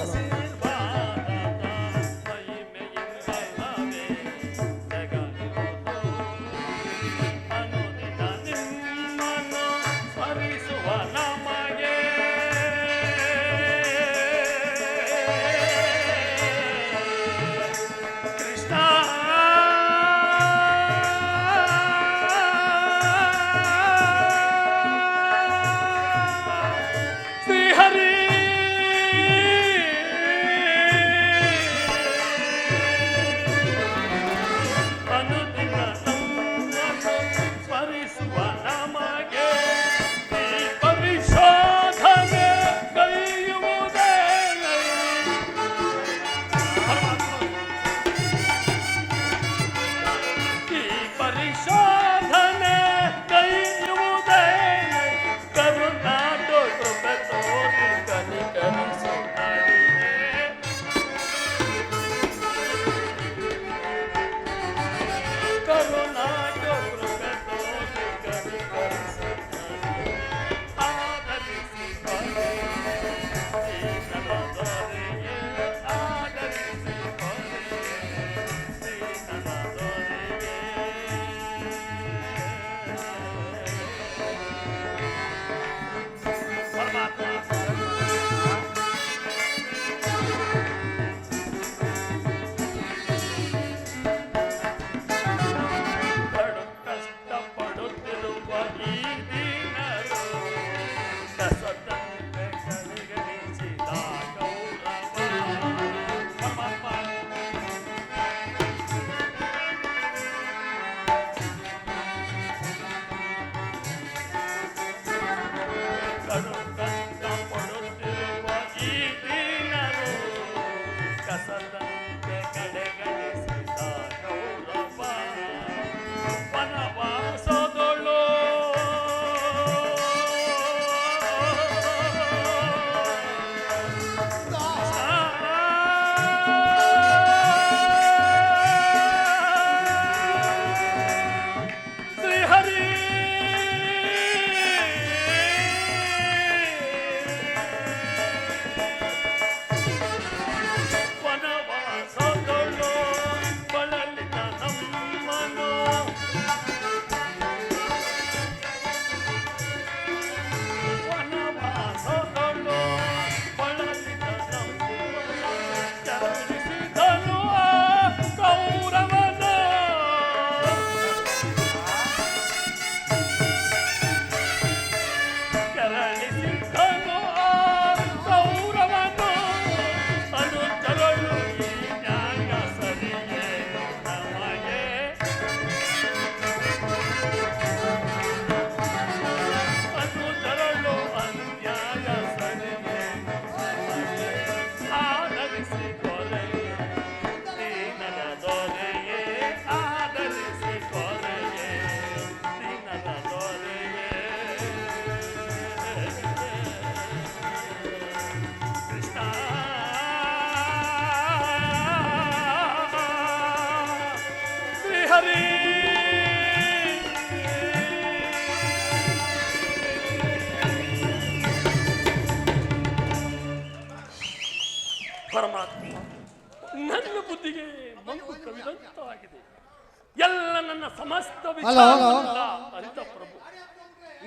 ಸಮಸ್ತ ವಿಚಾರವನ್ನೆಲ್ಲ ಅರಿತ ಪ್ರಭು,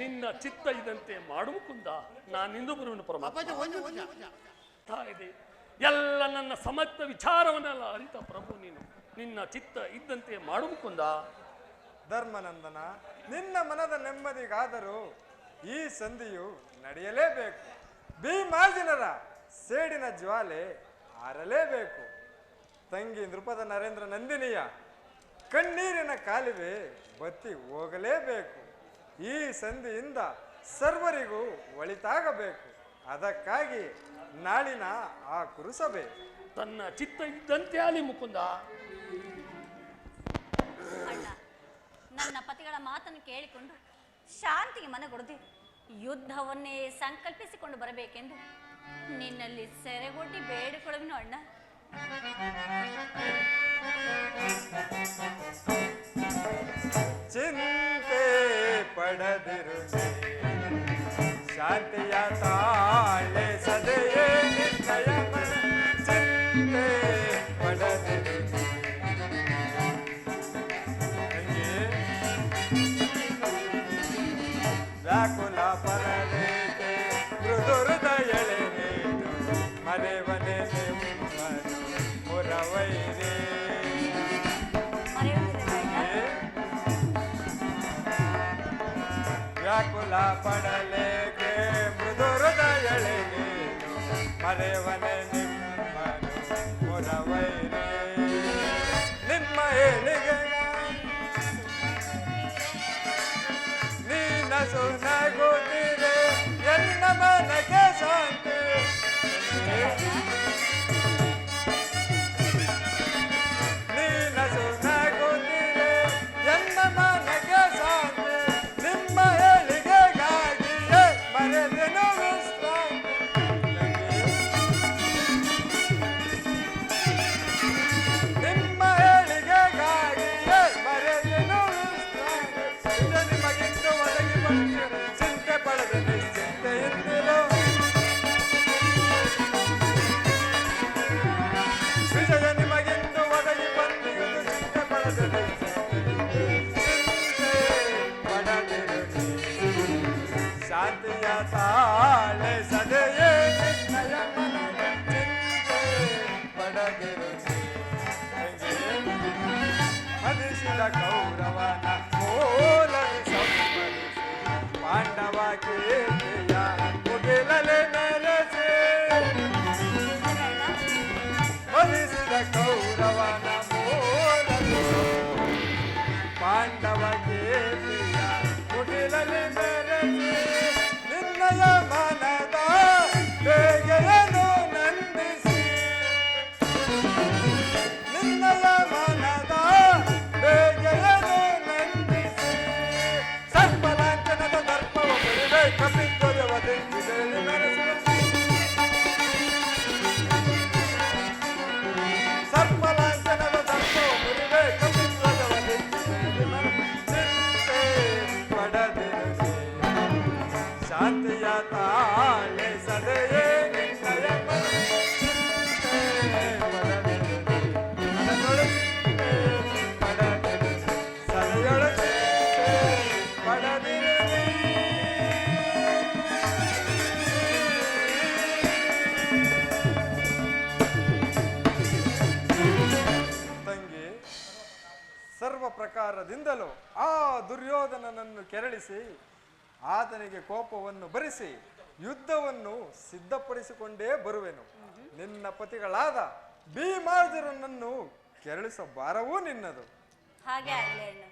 ನಿನ್ನ ಚಿತ್ತ ಇದಂತೆ ಮಾಡು ಮುಕುಂದ. ನಾನಿಂದು ಬರುವನು ಪರಮಾತ್ಮ. ಇದೆ ಎಲ್ಲ ನನ್ನ ಸಮಸ್ತ ವಿಚಾರವನ್ನೆಲ್ಲ ಅರಿತ ಪ್ರಭು, ನೀನು ನಿನ್ನ ಚಿತ್ತ ಇದ್ದಂತೆ ಮಾಡು ಮುಕುಂದ. ಧರ್ಮನಂದನ, ನಿನ್ನ ಮನದ ನೆಮ್ಮದಿಗಾದರೂ ಈ ಸಂಧಿಯು ನಡೆಯಲೇಬೇಕು. ಭೀಮಾರ್ಜುನರ ಸೇಡಿನ ಜ್ವಾಲೆ ಆರಲೇಬೇಕು. ತಂಗಿ ನೃಪದ ನರೇಂದ್ರ ನಂದಿನಿಯ ಕಣ್ಣೀರಿನ ಕಾಲುವೆ ಬತ್ತಿ ಹೋಗಲೇಬೇಕು. ಈ ಸಂಧಿಯಿಂದ ಸರ್ವರಿಗೂ ಒಳಿತಾಗಬೇಕು. ಅದಕ್ಕಾಗಿ ನಾಳಿನ ಆ ಕುರುಸಭೆ ತನ್ನ ಚಿತ್ತ ಇದ್ದಂತೆ ಆಲಿ ಮುಕುಂದ. ಅಣ್ಣ, ನನ್ನ ಪತಿಗಳ ಮಾತನ್ನು ಕೇಳಿಕೊಂಡು ಶಾಂತಿಗೆ ಮನಗೊಡದೆ ಯುದ್ಧವನ್ನೇ ಸಂಕಲ್ಪಿಸಿಕೊಂಡು ಬರಬೇಕೆಂದು ನಿನ್ನಲ್ಲಿ ಸೆರೆಗೊಡ್ಡಿ ಬೇಡಿಕೊಳ್ಳುವೆನು ಅಣ್ಣ. ಚಿಂತೆ ಪಡದಿರು ಶಾಂತಿಯ ತಾಳೆ ಸದೆಯೇ ನಿರ್ಣಯ ಚಿಂತೆ ಪಡದಿರು ವ್ಯಾಕುಲ ಪರಲೇಕೆ ಮೃದು ಹೃದಯಳೆ ನೀನು ಮರೆವನೆ ಮುರವೈರೇ ವ್ಯಾಕುಲ ಪಡಲೇಕೆ ಮೃದು ಹೃದಯಳೆ ನೀನು ಮರೆವನೆ ನಿಮ್ಮನು ಮುರವೈರೇ. ನಿಮ್ಮ ಏಳಿಗೆ ನೀನಸು ನಗುತ್ತಿರೆ ಎನ್ನ ಮನಕ್ಕೆ ಶಾಂತಿ. ನೀನಸು ನಗುತ್ತಿರೆ ಎನ್ನ ಮನಕ್ಕೆ ಶಾಂತಿ. ನಿಮ್ಮ ಏಳಿಗೆಗಾಗಿಯೇ ಮರೆದೆನು ವಿಶ್ರಾಂತಿ. ನಿಮ್ಮ ಏಳಿಗೆಗಾಗಿಯೇ ಮರೆದೆನು ವಿಶ್ರಾಂತಿ. ನಿಮಗಿಂದು ಒದಗಿ ಬಂದು ಚಿಂತೆ ಪಡೆದ ನಿಶ್ಚಿಂತೆಯಿಂದಿರು. ವಿಜಯ ನಿಮಗಿಂದು ಒದಗಿ ಬಂದಿರುವುದು ಚಿಂತೆ ಪಡೆದ ಚಿಂತೆ ಪಡದಿರು. ಶಾಂತಿಯ ತಾಳೆ ಸದೆಯೇ ನಿರ್ಣಯ ಮನದ ಚಿಂತೆ ಪಡದಿರು. ಹರಿಸಿದ ಕೌರವನ ಮೂಲವಿ ಸಂಪರಿಸಿ ಪಾಂಡವ ಕೀರ್ತಿಯ ಮುಗಿಲಲೆ ನೆಲೆಸಿ. ಹರಿಸಿದ ಕೌರವನ ಮೂಲವಿ ಪಾಂಡವ ಕೀರ್ತಿಯ ಮುಗಿಲಲೆ ನೆಲೆಸಿ. ನಿನ್ನಯ ಮನದ ಬೇಗೆಯನ್ನು ನಂದಿಸಿ. ನಿನ್ನಯ ಮನದ ಬೇಗೆಯನ್ನು ನಂದಿಸಿ. ಸರ್ಪಲಾಂಛನದ ದರ್ಪವ ಬಿಡುವೆ ಕಪಿಧ್ವಜವ ತೆಗೆದು ಮೆರೆಸುವ. ಸರ್ಪಲಾಂಛನದ ದರ್ಪವ ಬಿಡುವೆ ಕಪಿಧ್ವಜವ ತೆಗೆದು ಮೆರೆಸುವ. ಚಿಂತೆ ಪಡದಿರು ಶಾಂತಿಯ ತಾಳೆ ಸದೆಯೇ ನಿನ್ನಯ ಚಿಂತೆ ಪಡದಿರು. ಪಡದಿರು ಸದೆಯೊಳ ಚಿಂತೆ ಪಡದಿರು. ತಂಗಿ, ಸರ್ವ ಪ್ರಕಾರದಿಂದಲೂ ಆ ದುರ್ಯೋಧನನನ್ನು ಕೆರಳಿಸಿ ಆತನಿಗೆ ಕೋಪವನ್ನು ಭರಿಸಿ ಯುದ್ಧವನ್ನು ಸಿದ್ಧಪಡಿಸಿಕೊಂಡೇ ಬರುವೆನು. ನಿನ್ನ ಪತಿಗಳಾದ ಭೀಮಾರ್ಜುನನನ್ನು ಕೆರಳಿಸ ಭಾರವೂ ನಿನ್ನದು. ಹಾಗೆ ಆಗಲಿ ಅಣ್ಣ.